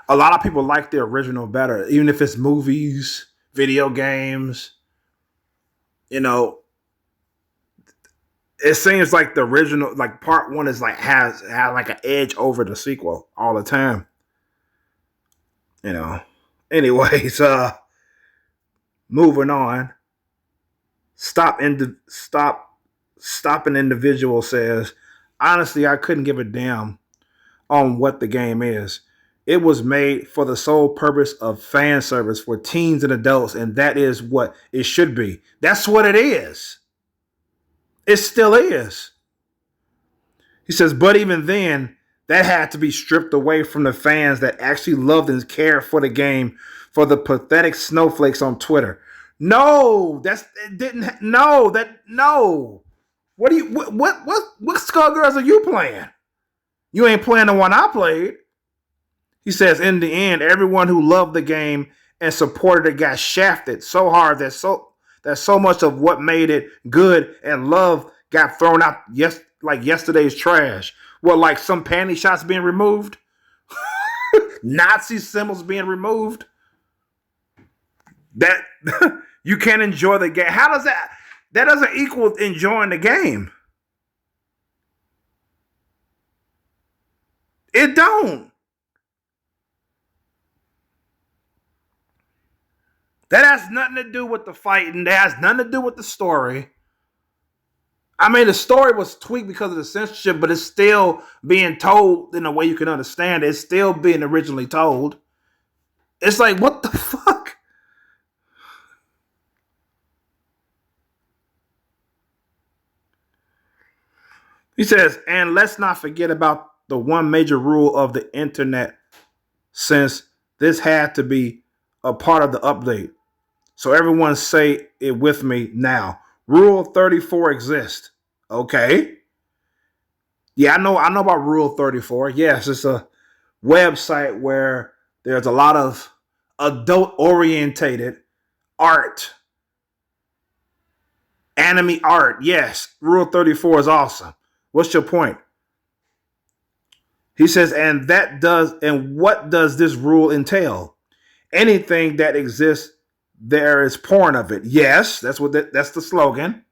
A lot of people like the original better, even if it's movies, video games. You know, it seems like the original, like part one, is like has like an edge over the sequel all the time. You know. Anyways, moving on. Stop an individual says, honestly, I couldn't give a damn on what the game is. It was made for the sole purpose of fan service for teens and adults, and that is what it should be. That's what it is. It still is. He says, but even then, that had to be stripped away from the fans that actually loved and cared for the game for the pathetic snowflakes on Twitter. No, that's it didn't. No, that no. What do you what Skullgirls are you playing? You ain't playing the one I played. He says, in the end, everyone who loved the game and supported it got shafted so hard that so much of what made it good and love got thrown out like yesterday's trash. What, like some panty shots being removed? Nazi symbols being removed? That you can't enjoy the game. How does that doesn't equal enjoying the game? It don't. That has nothing to do with the fighting. That has nothing to do with the story. I mean, the story was tweaked because of the censorship, but it's still being told in a way you can understand. It's still being originally told. It's like, what the fuck? He says, and let's not forget about the one major rule of the internet, since this had to be a part of the update. So everyone say it with me now. Rule 34 exists. Okay. Yeah, I know about Rule 34. Yes, it's a website where there's a lot of adult orientated art. Anime art. Yes, Rule 34 is awesome. What's your point? He says, and what does this rule entail? Anything that exists, there is porn of it. Yes, that's the slogan.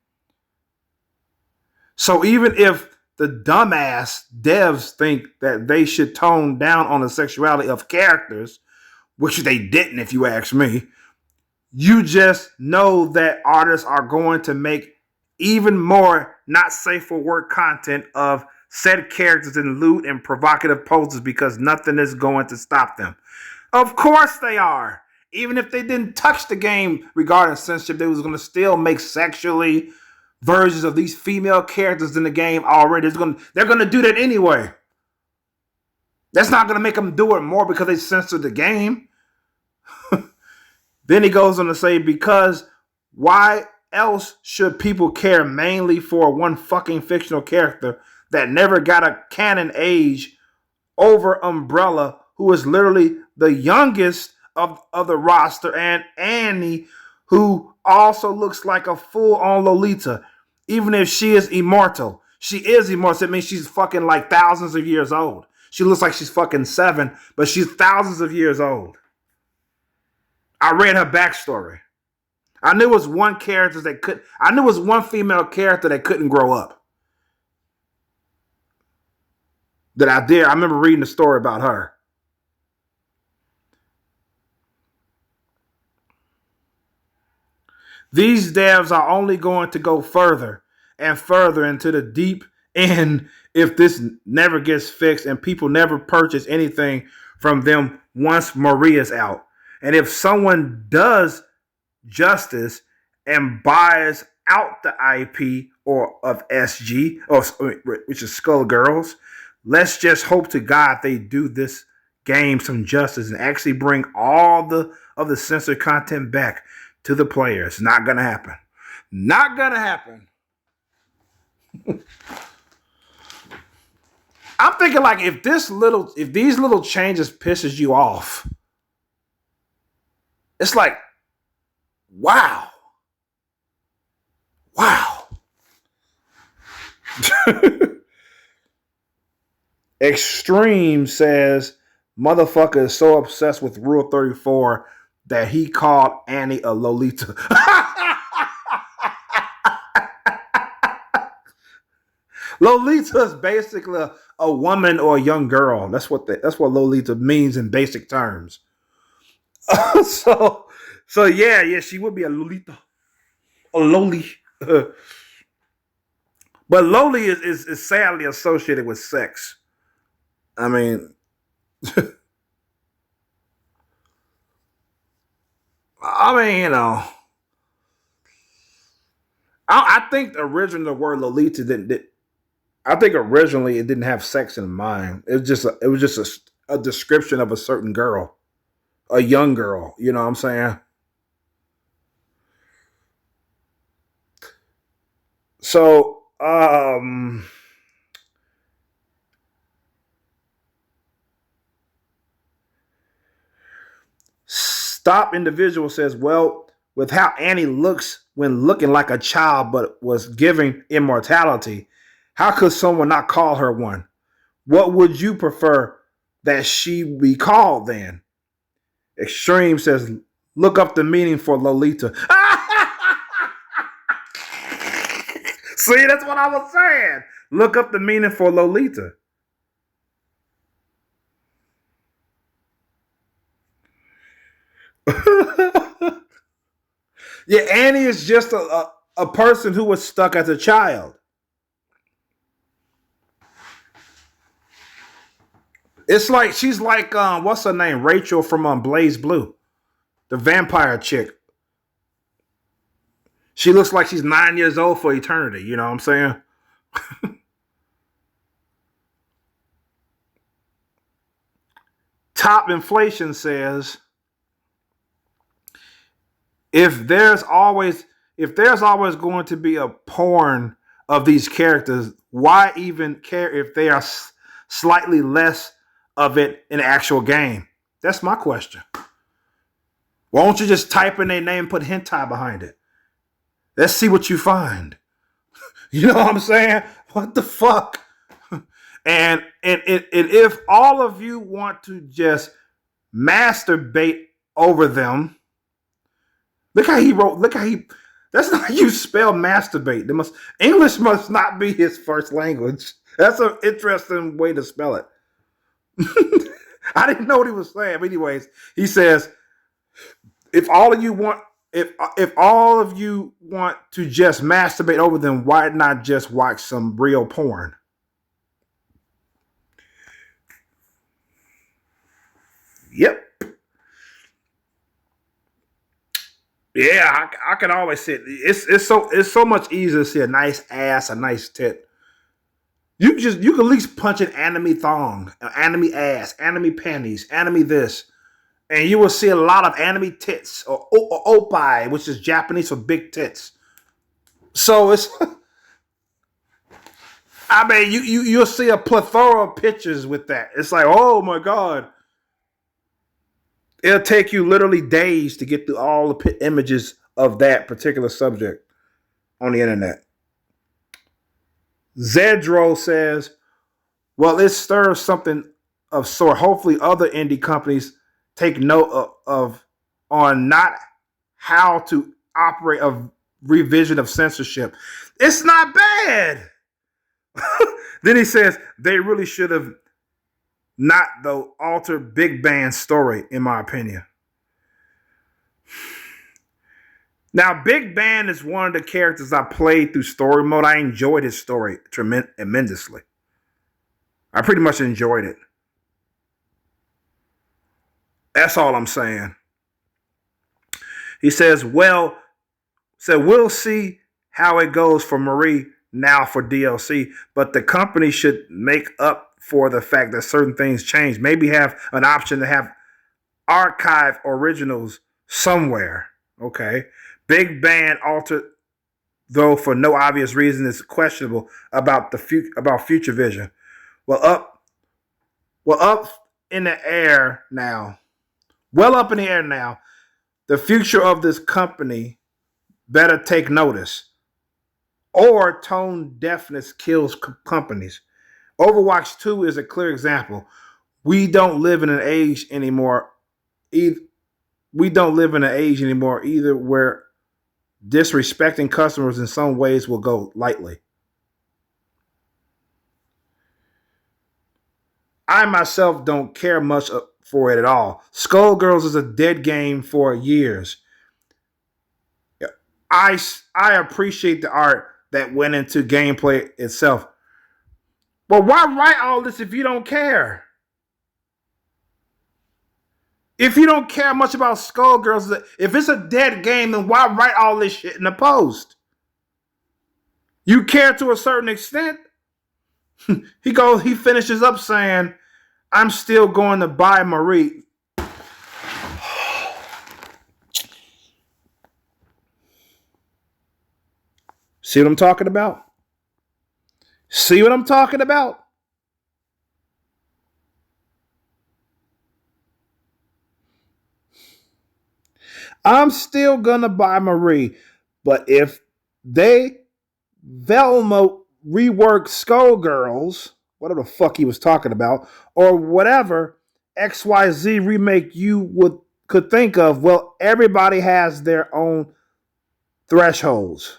So even if the dumbass devs think that they should tone down on the sexuality of characters, which they didn't, if you ask me. You just know that artists are going to make even more not safe for work content of said characters in lewd and provocative poses because nothing is going to stop them. Of course they are. Even if they didn't touch the game regarding censorship, they was going to still make sexually versions of these female characters in the game already. They're going to do that anyway. That's not going to make them do it more because they censored the game. Then he goes on to say, because why else should people care mainly for one fucking fictional character that never got a canon age over Umbrella, who is literally the youngest of the roster, and Annie, who also looks like a full-on Lolita, even if she is immortal. She is immortal. It means she's fucking like thousands of years old. She looks like she's fucking 7, but she's thousands of years old. I read her backstory. I knew it was one character that could. I knew it was one female character that couldn't grow up. That I did. I remember reading the story about her. These devs are only going to go further and further into the deep end if this never gets fixed and people never purchase anything from them once Maria's out. And if someone does justice and buys out the IP or of SG, or which is Skullgirls, let's just hope to God they do this game some justice and actually bring all of the censored content back to the players. Not gonna happen. Not gonna happen. I'm thinking like if these little changes pisses you off, it's like, wow. Extreme says, motherfucker is so obsessed with Rule 34 that he called Annie a Lolita. Lolita is basically a woman or a young girl. That's what Lolita means in basic terms. So yeah, she would be a Lolita. A Loli. But Loli is sadly associated with sex. I mean, you know, I think originally the word Lolita didn't. I think originally it didn't have sex in mind. It was just a description of a certain girl, a young girl. You know what I'm saying? So, Stop Individual says, well, with how Annie looks when looking like a child but was giving immortality, how could someone not call her one? What would you prefer that she be called then? Extreme says, look up the meaning for Lolita. See, that's what I was saying. Look up the meaning for Lolita. Yeah, Annie is just a person who was stuck as a child. It's like she's like what's her name? Rachel from Blaze Blue, the vampire chick. She looks like she's 9 years old for eternity. You know what I'm saying? Top Inflation says, if there's always going to be a porn of these characters, why even care if they are slightly less of it in the actual game? That's my question. Why don't you just type in their name and put hentai behind it? Let's see what you find. You know what I'm saying? What the fuck? And if all of you want to just masturbate over them, look how he wrote. That's not how you spell masturbate. English must not be his first language. That's an interesting way to spell it. I didn't know what he was saying. But anyways, he says, if all of you want, if all of you want to just masturbate over them, why not just watch some real porn? Yep. Yeah, I can always see it. It's so much easier to see a nice ass, a nice tit. You can at least punch an anime thong, an anime ass, anime panties, anime this, and you will see a lot of anime tits or opai, which is Japanese for big tits. So it's, I mean, you'll see a plethora of pictures with that. It's like, oh my god, it'll take you literally days to get through all the images of that particular subject on the internet. Zedro says, well, it stirs something of sort. Hopefully, other indie companies take note of on not how to operate a revision of censorship. It's not bad. Then he says they really should have not though altered Big Band's story, in my opinion. Now, Big Band is one of the characters I played through story mode. I enjoyed his story tremendously. I pretty much enjoyed it. That's all I'm saying. He says, well, we'll see how it goes for Marie now for DLC, but the company should make up for the fact that certain things change. Maybe have an option to have archive originals somewhere. Okay. Big Band altered, though for no obvious reason, is questionable about future vision. Well, up in the air now. Well up in the air now. The future of this company better take notice. Or tone deafness kills companies. Overwatch 2 is a clear example. We don't live in an age anymore. Either where disrespecting customers in some ways will go lightly. I myself don't care much for it at all. Skullgirls is a dead game for years. I appreciate the art that went into gameplay itself. But why write all this if you don't care? If you don't care much about Skullgirls, if it's a dead game, then why write all this shit in the post? You care to a certain extent. He finishes up saying, I'm still going to buy Marie. See what I'm talking about? See what I'm talking about? I'm still gonna buy Marie, but if they Velma rework Skullgirls, whatever the fuck he was talking about, or whatever XYZ remake you could think of, well, everybody has their own thresholds.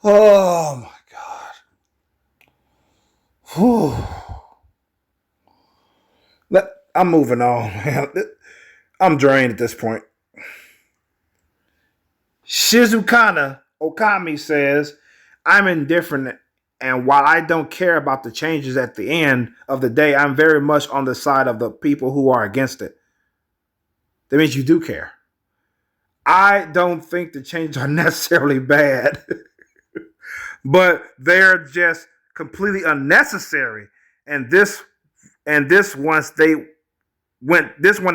Oh my god. Whew. I'm moving on. I'm drained at this point. Shizukana Okami says, I'm indifferent, and while I don't care about the changes at the end of the day, I'm very much on the side of the people who are against it. That means you do care. I don't think the changes are necessarily bad, but they're just completely unnecessary. And this one they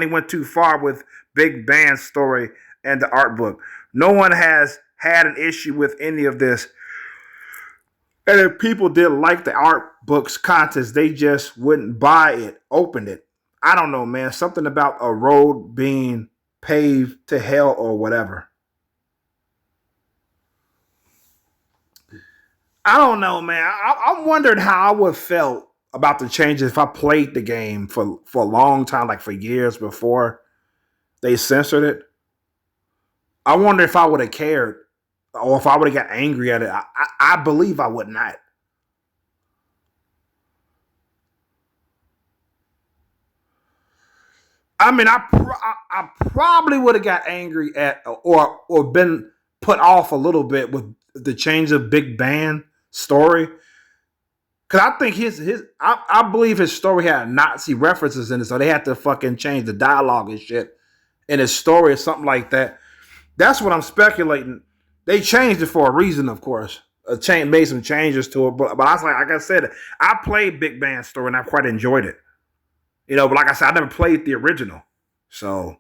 went too far with Big Band's story and the art book. No one has had an issue with any of this. And if people didn't like the art book's contents, they just wouldn't buy it, open it. I don't know, man. Something about a road being paved to hell or whatever. I don't know, man. I'm wondering how I would have felt about the changes if I played the game for a long time, like for years before they censored it. I wonder if I would have cared or if I would have got angry at it. I believe I would not. I mean, I probably would have got angry at or been put off a little bit with the change of Big Bang story. Cause I think I believe his story had Nazi references in it, so they had to fucking change the dialogue and shit in his story or something like that. That's what I'm speculating. They changed it for a reason, of course. Made some changes to it, but I was like I said, I played Big Bang Story and I quite enjoyed it. But like I said, I never played the original, so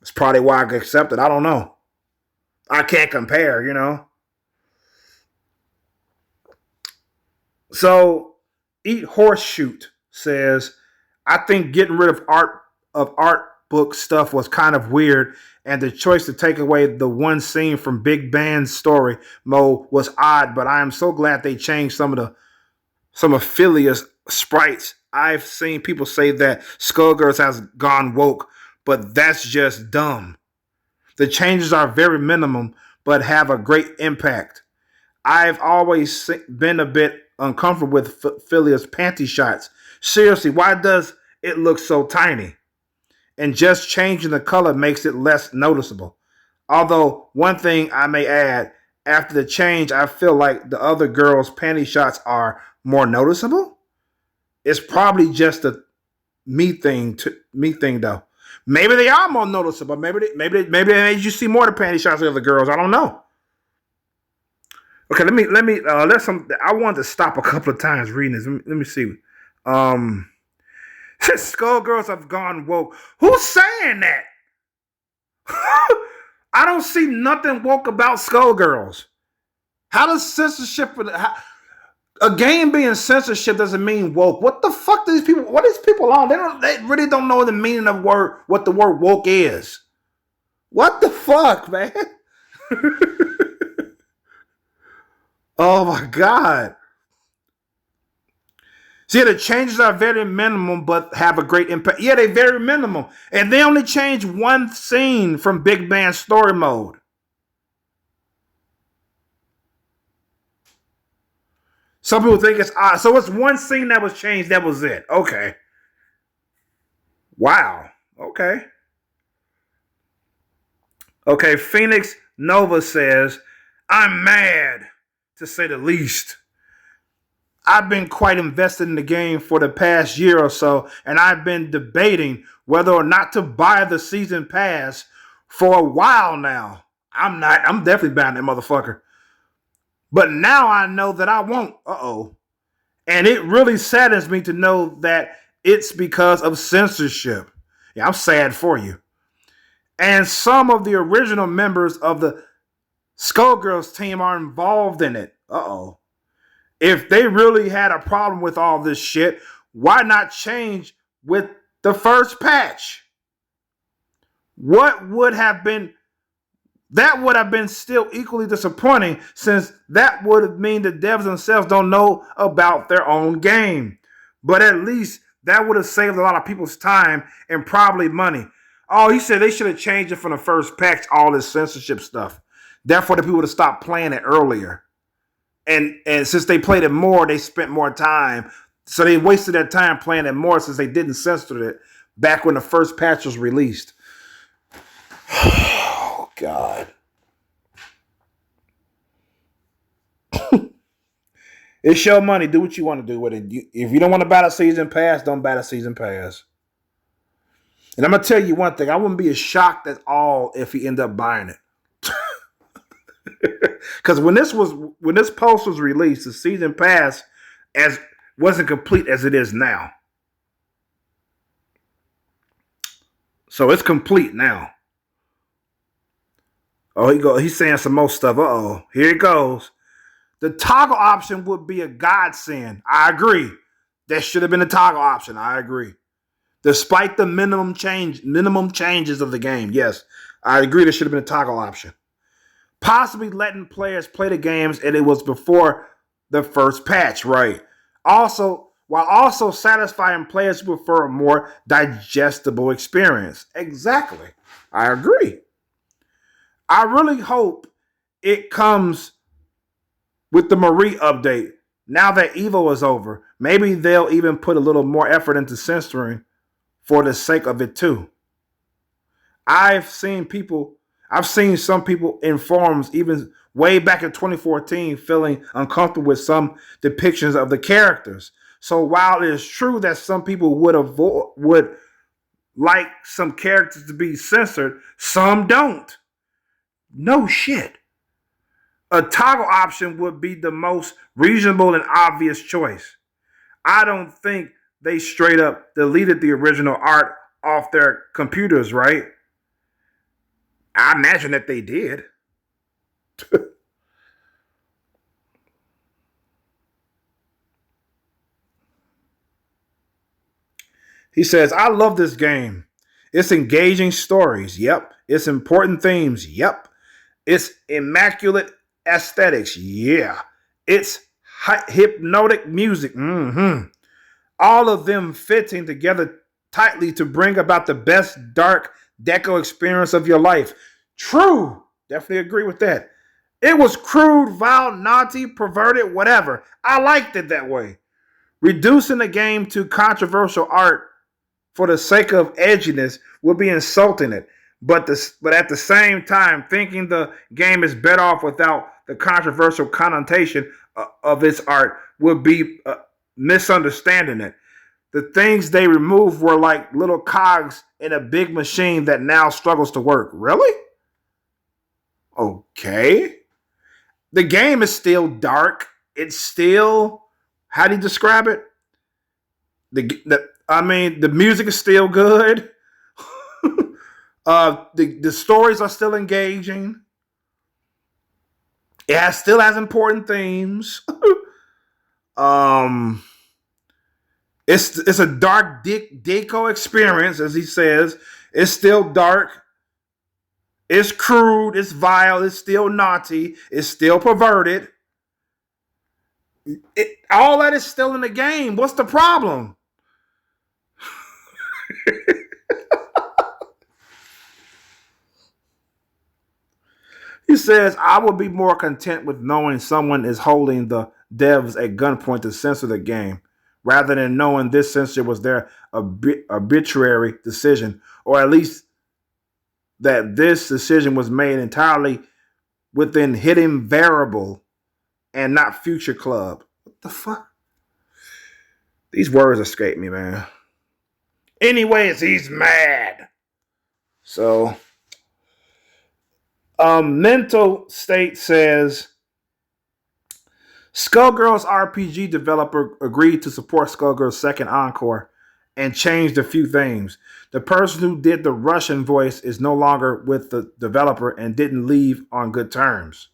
it's probably why I accepted. I don't know. I can't compare. So, Eat Horse Shoot says, I think getting rid of art book stuff was kind of weird, and the choice to take away the one scene from Big Bang's story mode was odd. But I am so glad they changed some of Filia's sprites. I've seen people say that Skullgirls has gone woke, but that's just dumb. The changes are very minimum, but have a great impact. I've always been a bit uncomfortable with Filia's panty shots. Seriously, why does it look so tiny? And just changing the color makes it less noticeable. Although, one thing I may add, after the change, I feel like the other girls' panty shots are more noticeable. It's probably just a me thing though. Maybe they are more noticeable. Maybe they made you see more of the panty shots of the other girls. I don't know. Okay, let me let's some. I wanted to stop a couple of times reading this. Let me see. Skullgirls have gone woke. Who's saying that? I don't see nothing woke about Skullgirls. How does censorship? A game being censorship doesn't mean woke. What the fuck do these people? What is people on? They really don't know the meaning of what the word woke is. What the fuck, man? Oh my god. See, the changes are very minimum, but have a great impact. Yeah, they're very minimum. And they only change one scene from Big Bang story mode. Some people think it's odd. So it's one scene that was changed. That was it. Okay. Wow. Okay. Okay. Phoenix Nova says, I'm mad, to say the least. I've been quite invested in the game for the past year or so, and I've been debating whether or not to buy the season pass for a while now. I'm not. I'm definitely buying that motherfucker. But now I know that I won't. Uh-oh. And it really saddens me to know that it's because of censorship. Yeah, I'm sad for you. And some of the original members of the Skullgirls team are involved in it. Uh-oh. If they really had a problem with all this shit, why not change with the first patch? What would have been That would have been still equally disappointing, since that would mean the devs themselves don't know about their own game. But at least that would have saved a lot of people's time and probably money. Oh, he said they should have changed it from the first patch, all this censorship stuff. Therefore, the people would have stopped playing it earlier. And since they played it more, they spent more time. So they wasted their time playing it more since they didn't censor it back when the first patch was released. Oh, God. It's your money. Do what you want to do with it. If you don't want to buy the season pass, don't buy the season pass. And I'm going to tell you one thing. I wouldn't be as shocked at all if he ended up buying it. Because when this post was released, the season pass wasn't complete as it is now. So it's complete now. Oh, he's saying some more stuff. Uh-oh. Here it goes. The toggle option would be a godsend. I agree. That should have been a toggle option. I agree. Despite the minimum changes of the game. Yes, I agree there should have been a toggle option. Possibly letting players play the games, and it was before the first patch, right? While also satisfying players who prefer a more digestible experience. Exactly. I agree. I really hope it comes with the Marie update. Now that Evo is over, maybe they'll even put a little more effort into censoring for the sake of it too. I've seen people, I've seen some people in forums, even way back in 2014, feeling uncomfortable with some depictions of the characters. So while it is true that some people would like some characters to be censored, some don't. No shit. A toggle option would be the most reasonable and obvious choice. I don't think they straight up deleted the original art off their computers, right? I imagine that they did. He says, I love this game. It's engaging stories. Yep. It's important themes. Yep. It's immaculate aesthetics. Yeah. It's hypnotic music. Mm-hmm. All of them fitting together tightly to bring about the best dark deco experience of your life. True. Definitely agree with that. It was crude, vile, naughty, perverted, whatever. I liked it that way. Reducing the game to controversial art for the sake of edginess would be insulting it. But at the same time, thinking the game is better off without the controversial connotation of its art would be misunderstanding it. The things they removed were like little cogs in a big machine that now struggles to work. Really? Okay. The game is still dark. It's still, how do you describe it? The music is still good. The stories are still engaging. Still has important themes. It's a dark deco experience, as he says. It's still dark. It's crude. It's vile. It's still naughty. It's still perverted. All that is still in the game. What's the problem? He says, I would be more content with knowing someone is holding the devs at gunpoint to censor the game, rather than knowing this censorship was their arbitrary decision, or at least that this decision was made entirely within hidden variable and not Future Club. What the fuck? These words escape me, man. Anyways, he's mad. So, Mental State says, Skullgirls RPG developer agreed to support Skullgirls' second encore and changed a few things. The person who did the Russian voice is no longer with the developer and didn't leave on good terms.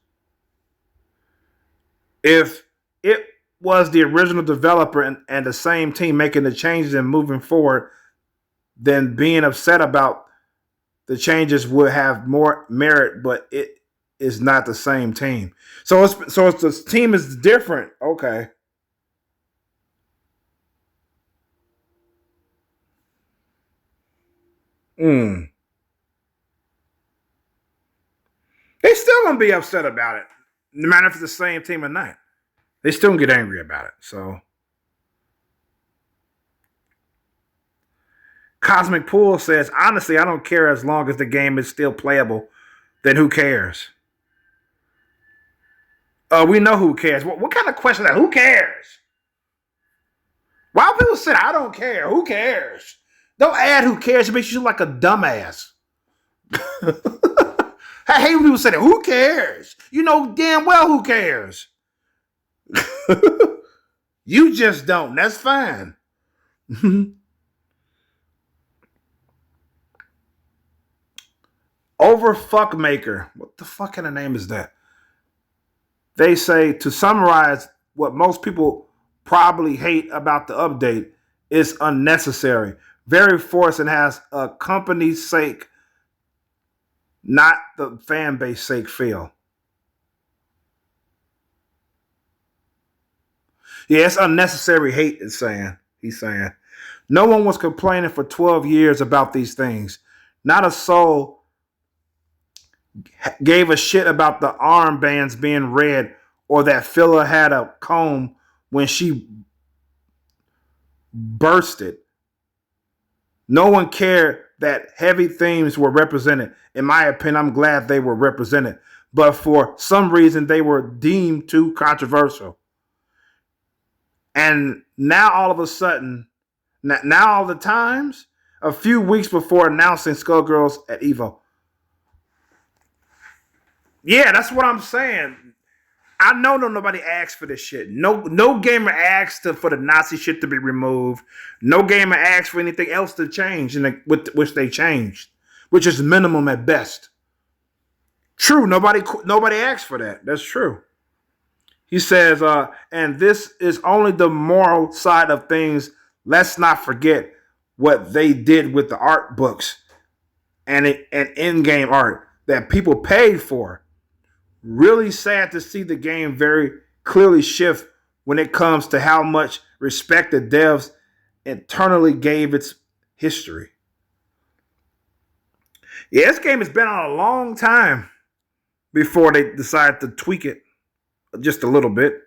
If it was the original developer and the same team making the changes and moving forward, then being upset about the changes would have more merit, but it is not the same team. So the team is different. Okay. They still gonna be upset about it, no matter if it's the same team or not. They still gonna get angry about it. So, Cosmic Pool says, honestly, I don't care as long as the game is still playable. Then who cares? We know who cares. What kind of question is that? Who cares? Why do people say, I don't care? Who cares? Don't add who cares. It makes you look like a dumbass. I hate when people say that. Who cares? You know damn well who cares. You just don't. That's fine. Overfuckmaker. What the fuck kind of name is that? They say, to summarize, what most people probably hate about the update is unnecessary, very forced, and has a company's sake, not the fan base sake feel. Yeah, it's unnecessary hate, he's saying. No one was complaining for 12 years about these things. Not a soul gave a shit about the armbands being red or that Filia had a comb when she bursted. No one cared that heavy themes were represented. In my opinion, I'm glad they were represented. But for some reason, they were deemed too controversial. And now all of a sudden, now all the times, a few weeks before announcing Skullgirls at Evo. Yeah, that's what I'm saying. I know nobody asked for this shit. No gamer asked for the Nazi shit to be removed. No gamer asked for anything else to change, which they changed, which is minimum at best. True, nobody asked for that. That's true. He says, and this is only the moral side of things. Let's not forget what they did with the art books and in-game art that people paid for. Really sad to see the game very clearly shift when it comes to how much respect the devs internally gave its history. Yeah, this game has been on a long time before they decided to tweak it just a little bit.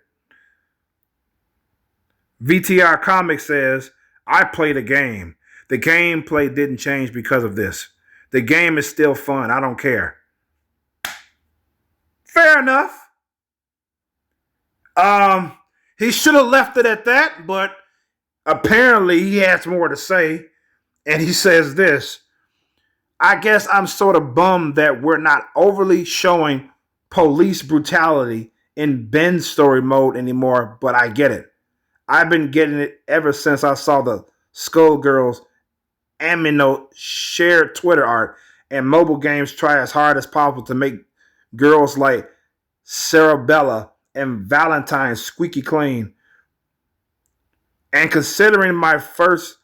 VTR Comics says, I played a game. The gameplay didn't change because of this. The game is still fun. I don't care. Fair enough. He should have left it at that, but apparently he has more to say. And he says this, I guess I'm sort of bummed that we're not overly showing police brutality in Ben's story mode anymore, but I get it. I've been getting it ever since I saw the Skullgirls Amino shared Twitter art, and mobile games try as hard as possible to make girls like Cerebella and Valentine squeaky clean. And considering my first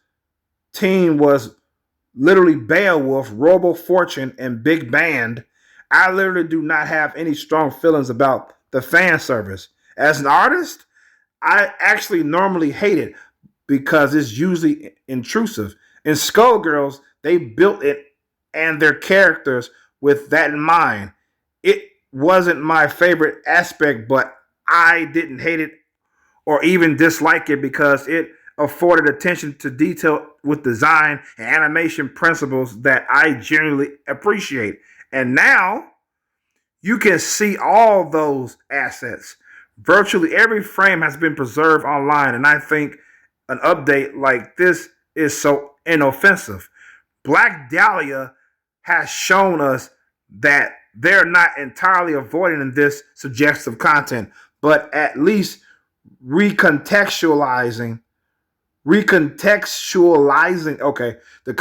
team was literally Beowulf, Robo Fortune, and Big Band, I literally do not have any strong feelings about the fan service. As an artist, I actually normally hate it because it's usually intrusive. In Skullgirls, they built it and their characters with that in mind. It wasn't my favorite aspect, but I didn't hate it or even dislike it because it afforded attention to detail with design and animation principles that I genuinely appreciate. And now you can see all those assets. Virtually every frame has been preserved online, and I think an update like this is so inoffensive. Black Dahlia has shown us that they're not entirely avoiding this suggestive content, but at least recontextualizing the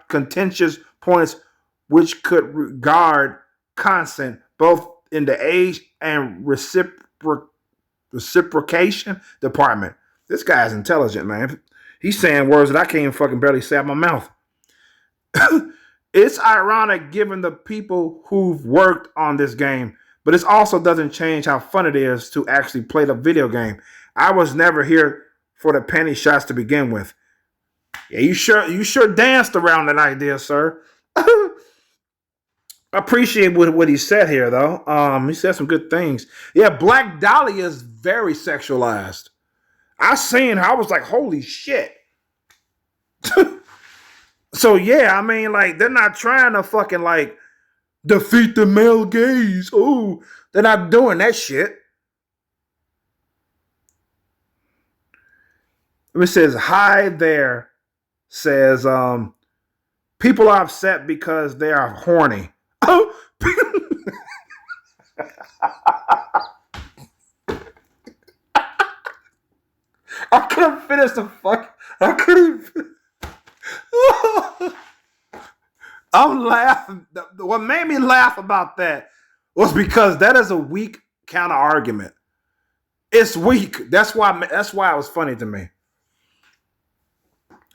contentious points which could regard consent both in the age and reciprocation department. This guy's intelligent, man. He's saying words that I can't even fucking barely say out my mouth. It's ironic given the people who've worked on this game, but it also doesn't change how fun it is to actually play the video game. I was never here for the penny shots to begin with. Yeah, you sure danced around that idea, sir. I appreciate what he said here, though. He said some good things. Yeah, Black Dahlia is very sexualized. I seen her. I was like, holy shit. So, yeah, I mean, like, they're not trying to fucking, like, defeat the male gaze. Oh, they're not doing that shit. It says, hi there, says, people are upset because they are horny. Oh, I couldn't finish the fuck. I couldn't. I'm laughing. What made me laugh about that was because that is a weak counter argument. It's weak. That's why it was funny to me.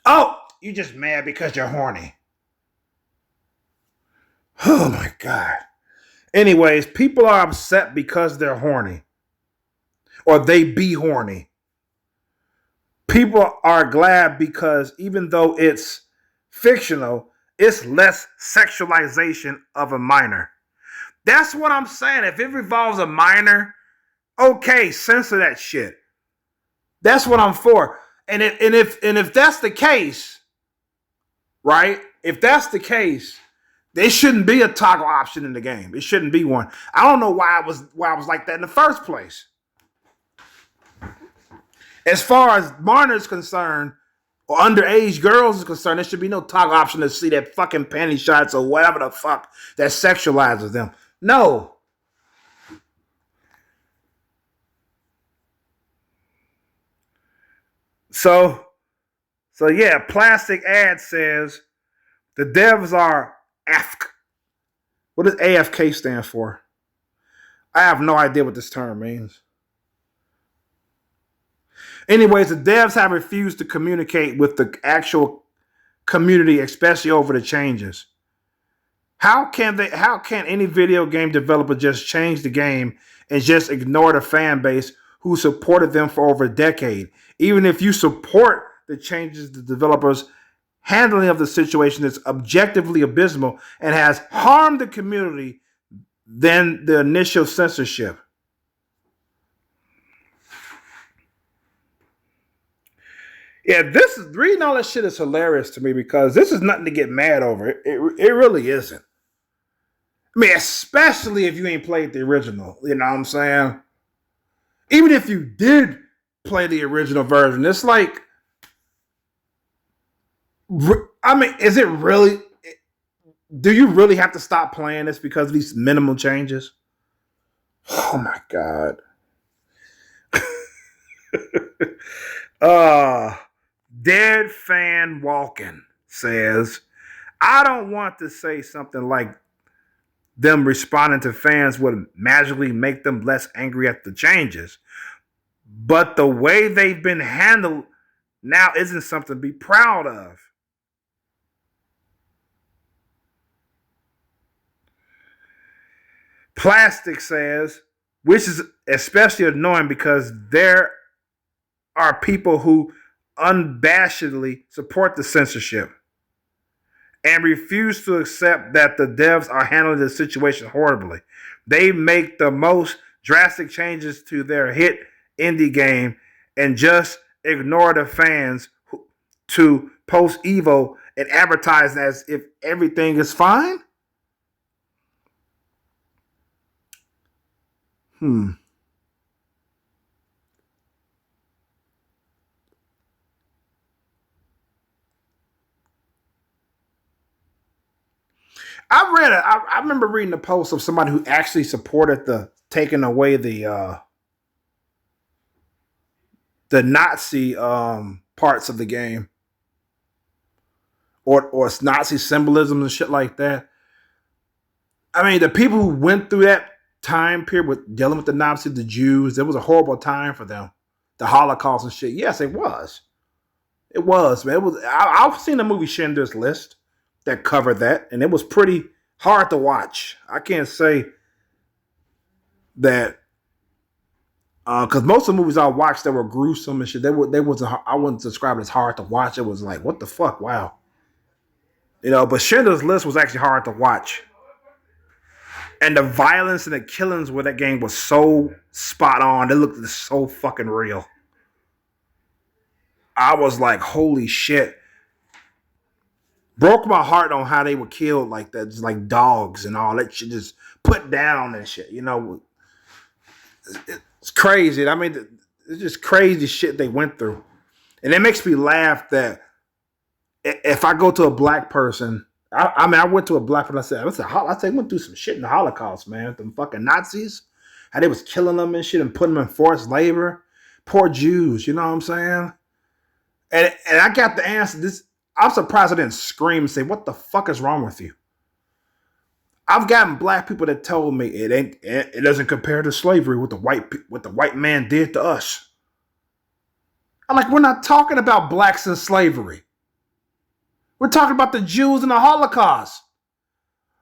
Oh, you just mad because you're horny. Oh my God. Anyways, people are upset because they're horny. Or they be horny. People are glad because even though it's fictional, it's less sexualization of a minor. That's what I'm saying. If it involves a minor, okay, censor that shit. That's what I'm for. And if that's the case, right? If that's the case, there shouldn't be a toggle option in the game. It shouldn't be one. I don't know why I was like that in the first place. As far as minors concerned, or underage girls is concerned, there should be no toggle option to see that fucking panty shots or whatever the fuck that sexualizes them. No. So yeah, Plastic Ad says the devs are AFK. What does AFK stand for? I have no idea what this term means. Anyways, the devs have refused to communicate with the actual community, especially over the changes. How can any video game developer just change the game and just ignore the fan base who supported them for over a decade? Even if you support the changes, the developers' handling of the situation is objectively abysmal and has harmed the community than the initial censorship. Yeah, reading all this shit is hilarious to me because this is nothing to get mad over. It really isn't. I mean, especially if you ain't played the original. You know what I'm saying? Even if you did play the original version, it's like, I mean, is it really? Do you really have to stop playing this because of these minimal changes? Oh my god. Dead Fan Walking says, I don't want to say something like them responding to fans would magically make them less angry at the changes, but the way they've been handled now isn't something to be proud of. Plastic says, which is especially annoying because there are people who unabashedly support the censorship and refuse to accept that the devs are handling the situation horribly. They make the most drastic changes to their hit indie game and just ignore the fans to post Evo and advertise as if everything is fine? I remember reading a post of somebody who actually supported the taking away the Nazi parts of the game, or Nazi symbolism and shit like that. I mean, the people who went through that time period with dealing with the Nazis, the Jews, it was a horrible time for them. The Holocaust and shit. Yes, it was. It was, man. It was. I've seen the movie Schindler's List that covered that, and it was pretty hard to watch. I can't say that because most of the movies I watched that were gruesome and shit, they wasn't. I wouldn't describe it as hard to watch. It was like, what the fuck, wow, you know. But Schindler's List was actually hard to watch, and the violence and the killings with that game was so spot on. It looked so fucking real. I was like, holy shit. Broke my heart on how they were killed like that, just like dogs and all that shit, just put down and shit. You know, it's crazy. I mean, it's just crazy shit they went through, and it makes me laugh that if I go to a black person, I went to a black person. I said, went through some shit in the Holocaust, man. Them fucking Nazis, how they was killing them and shit and putting them in forced labor. Poor Jews, you know what I'm saying? And I got the answer. This. I'm surprised I didn't scream and say, what the fuck is wrong with you? I've gotten black people that told me it doesn't compare to slavery what the white man did to us. I'm like, we're not talking about blacks in slavery. We're talking about the Jews in the Holocaust.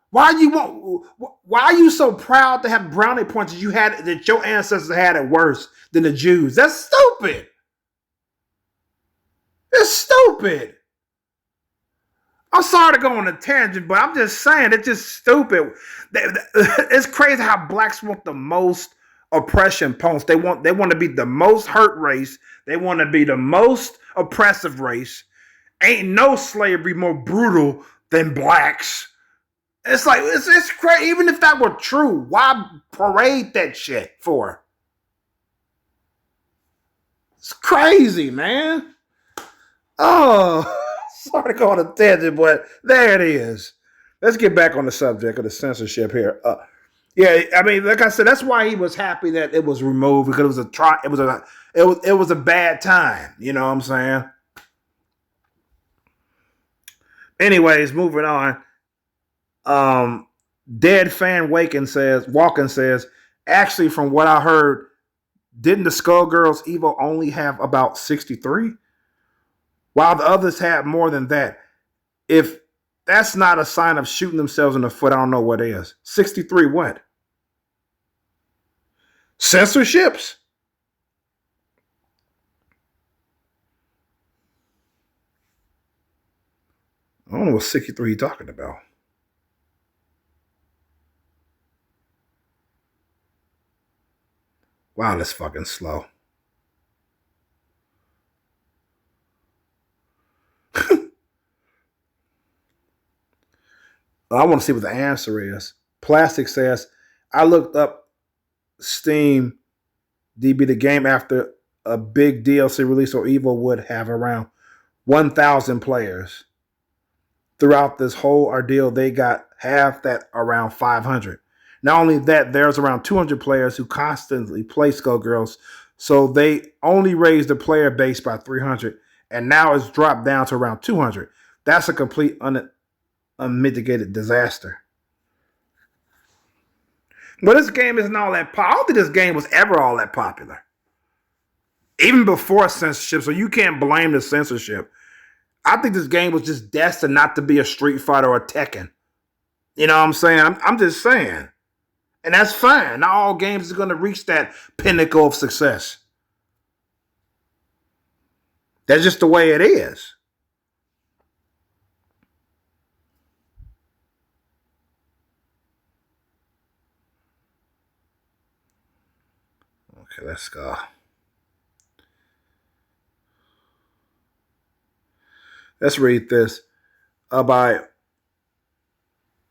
Why are you so proud to have brownie points that your ancestors had it worse than the Jews? That's stupid. It's stupid. I'm sorry to go on a tangent, but I'm just saying it's just stupid. It's crazy how blacks want the most oppression points. They want to be the most hurt race. They want to be the most oppressive race. Ain't no slavery more brutal than blacks. It's like it's crazy. Even if that were true, why parade that shit for? It's crazy, man. Oh. Sorry to go on a tangent, but there it is. Let's get back on the subject of the censorship here. Yeah, I mean, like I said, that's why he was happy that it was removed because it was a bad time. You know what I'm saying? Anyways, moving on. Dead fan Walken says, actually, from what I heard, didn't the Skullgirls Evo only have about 63? While the others had more than that. If that's not a sign of shooting themselves in the foot, I don't know what is. 63 what? Censorships? I don't know what 63 you're talking about. Wow, that's fucking slow. I want to see what the answer is. Plastic says, I looked up Steam DB the game after a big DLC release or Evo would have around 1,000 players. Throughout this whole ordeal, they got half that, around 500. Not only that, there's around 200 players who constantly play Skullgirls, so they only raised the player base by 300, and now it's dropped down to around 200. That's a complete unmitigated disaster. But this game isn't all that popular. I don't think this game was ever all that popular. Even before censorship, so you can't blame the censorship. I think this game was just destined not to be a Street Fighter or a Tekken. You know what I'm saying? I'm just saying. And that's fine. Not all games are going to reach that pinnacle of success. That's just the way it is. Okay, let's go. Let's read this by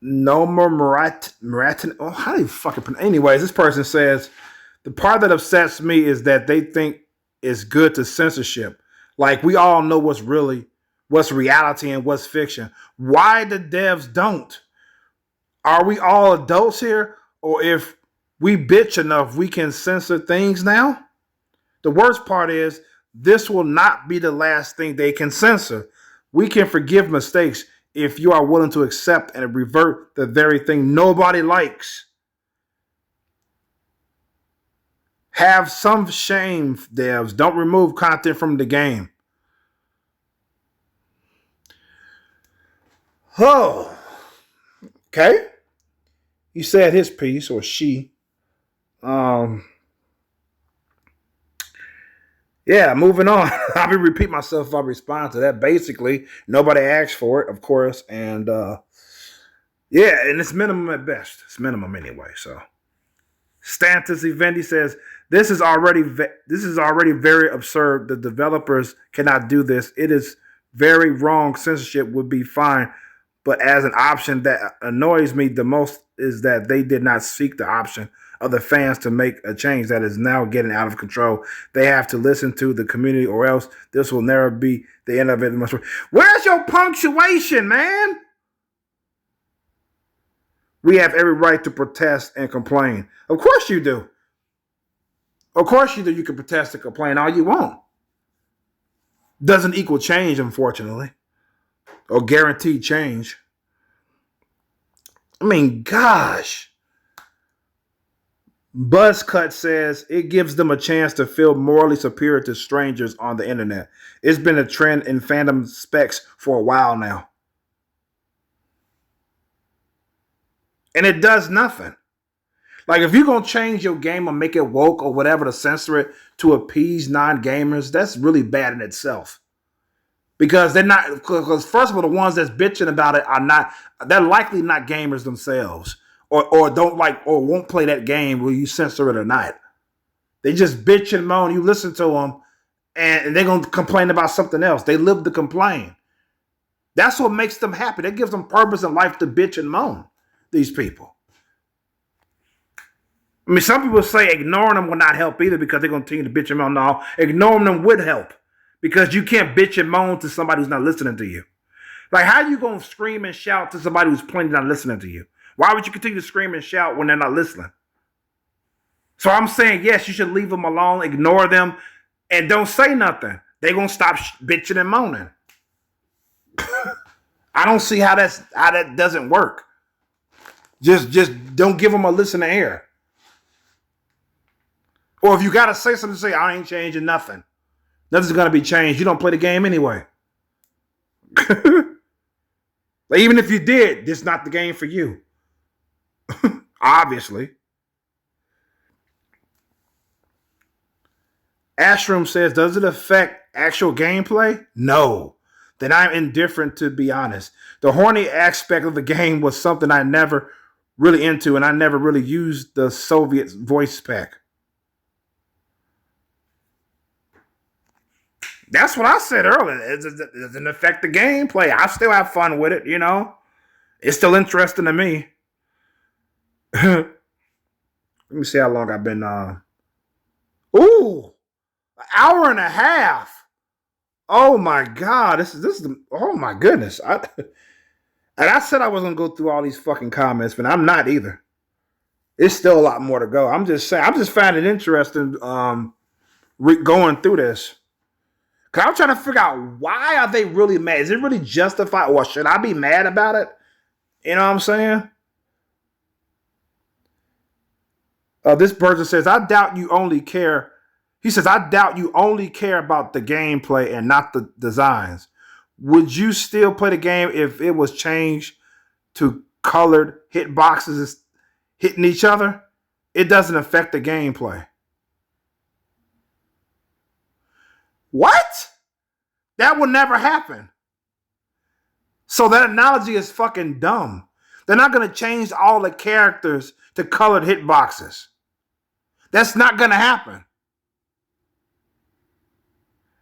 Nomer Maratin. Oh, how do you fucking pronounce? Anyways, this person says, the part that upsets me is that they think it's good to censorship. Like, we all know what's reality and what's fiction. Why the devs don't? Are we all adults here? Or if we bitch enough, we can censor things now? The worst part is, this will not be the last thing they can censor. We can forgive mistakes if you are willing to accept and revert the very thing nobody likes. Have some shame, devs. Don't remove content from the game. Oh, okay. He said his piece, or she. Yeah, moving on. I'll be repeat myself if I respond to that. Basically, nobody asked for it, of course, and yeah, and it's minimum at best. It's minimum anyway. So, Stantis Evendi says this is already very absurd. The developers cannot do this. It is very wrong. Censorship would be fine, but as an option that annoys me the most is that they did not seek the option of the fans to make a change that is now getting out of control. They have to listen to the community or else this will never be the end of it. Where's your punctuation, man? We have every right to protest and complain. Of course you do. Of course you do. You can protest and complain all you want. Doesn't equal change, unfortunately, or guaranteed change. I mean, gosh. Buzzcut says it gives them a chance to feel morally superior to strangers on the internet. It's been a trend in fandom specs for a while now. And it does nothing. Like, if you're going to change your game or make it woke or whatever to censor it to appease non-gamers, that's really bad in itself. Because they're not, because first of all, the ones that's bitching about it are not, they're likely not gamers themselves, or don't like, or won't play that game where you censor it or not. They just bitch and moan. You listen to them, and they're going to complain about something else. They live to complain. That's what makes them happy. That gives them purpose in life to bitch and moan, these people. I mean, some people say ignoring them will not help either because they're going to continue to bitch and moan. No, ignoring them would help because you can't bitch and moan to somebody who's not listening to you. Like, how are you going to scream and shout to somebody who's plainly not listening to you? Why would you continue to scream and shout when they're not listening? So I'm saying, yes, you should leave them alone, ignore them, and don't say nothing. They're going to stop bitching and moaning. I don't see how that doesn't work. Just don't give them a listening ear. Or if you got to say something, say, I ain't changing nothing. Nothing's going to be changed. You don't play the game anyway. Like, even if you did, this is not the game for you. Obviously. Ashroom says, does it affect actual gameplay? No. Then I'm indifferent, to be honest. The horny aspect of the game was something I never really into, and I never really used the Soviet voice pack. That's what I said earlier. It doesn't affect the gameplay. I still have fun with it, you know. It's still interesting to me. Let me see how long I've been. Ooh, an hour and a half. Oh my God, this is. Oh my goodness. And I said I wasn't gonna go through all these fucking comments, but I'm not either. It's still a lot more to go. I'm just saying. I'm just finding it interesting going through this. Cause I'm trying to figure out, why are they really mad? Is it really justified, or should I be mad about it? You know what I'm saying? This person says, I doubt you only care. He says, I doubt you only care about the gameplay and not the designs. Would you still play the game if it was changed to colored hitboxes hitting each other? It doesn't affect the gameplay. What? That will never happen. So that analogy is fucking dumb. They're not going to change all the characters to colored hitboxes. That's not going to happen.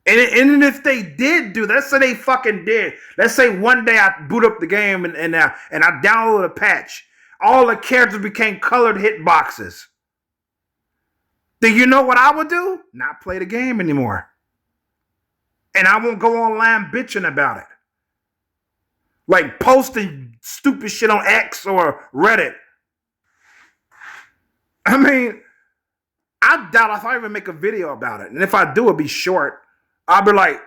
And if they did do that, let's say they fucking did. Let's say one day I boot up the game and I download a patch. All the characters became colored hitboxes. Do you know what I would do? Not play the game anymore. And I won't go online bitching about it. Like posting stupid shit on X or Reddit. I mean, I doubt if I even make a video about it. And if I do, it'll be short. I'll be like,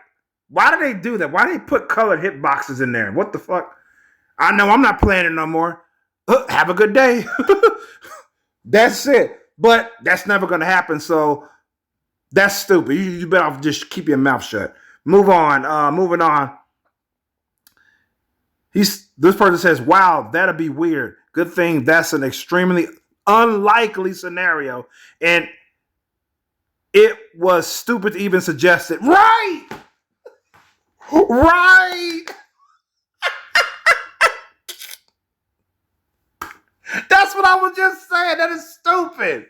why do they do that? Why do they put colored hitboxes in there? What the fuck? I know I'm not playing it no more. Have a good day. That's it. But that's never going to happen. So that's stupid. You better just keep your mouth shut. Moving on. This person says, wow, that'll be weird. Good thing that's an extremely unlikely scenario. And it was stupid to even suggest it. Right. That's what I was just saying. That is stupid.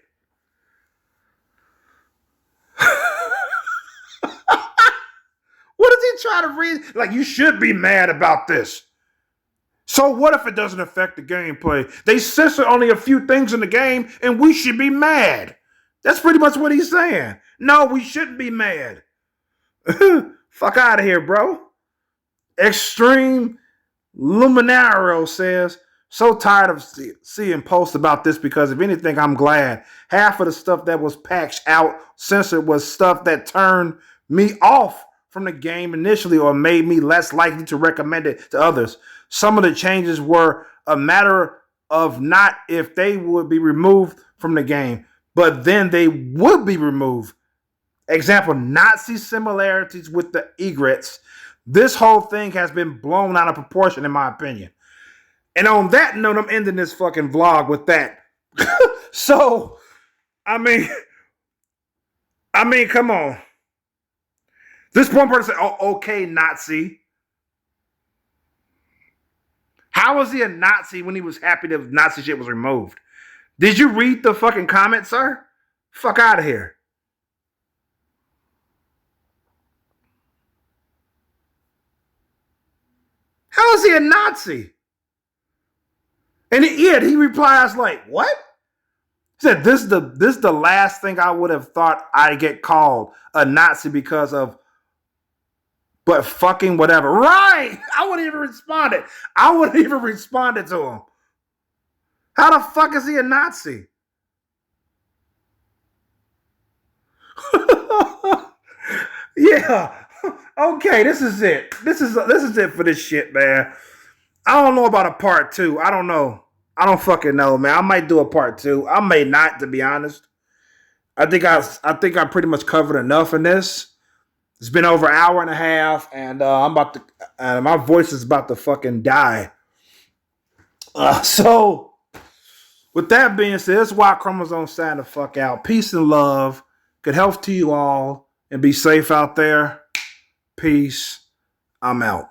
What is he trying to read? Like, you should be mad about this. So what if it doesn't affect the gameplay? They censor only a few things in the game, and we should be mad. That's pretty much what he's saying. No, we shouldn't be mad. Fuck out of here, bro. Extreme Luminario says, so tired of seeing posts about this because if anything, I'm glad. Half of the stuff that was patched out, censored, was stuff that turned me off from the game initially or made me less likely to recommend it to others. Some of the changes were a matter of not if they would be removed from the game, but then they would be removed. Example, Nazi similarities with the egrets. This whole thing has been blown out of proportion, in my opinion. And on that note, I'm ending this fucking vlog with that. So, I mean, come on. This one person said, "Oh, okay, Nazi." How was he a Nazi when he was happy that Nazi shit was removed? Did you read the fucking comment, sir? Fuck out of here. How is he a Nazi? And he replies like, "What?" He said, "This is the last thing I would have thought I'd get called a Nazi because of, but fucking whatever." Right? I wouldn't even responded. I wouldn't even responded to him. How the fuck is he a Nazi? Yeah. Okay, this is it. This is it for this shit, man. I don't know about a part 2. I don't know. I don't fucking know, man. I might do a part 2. I may not, to be honest. I think I pretty much covered enough in this. It's been over an hour and a half, and I'm about to. My voice is about to fucking die. So, with that being said, that's why chromosomes sign the fuck out. Peace and love. Good health to you all, and be safe out there. Peace. I'm out.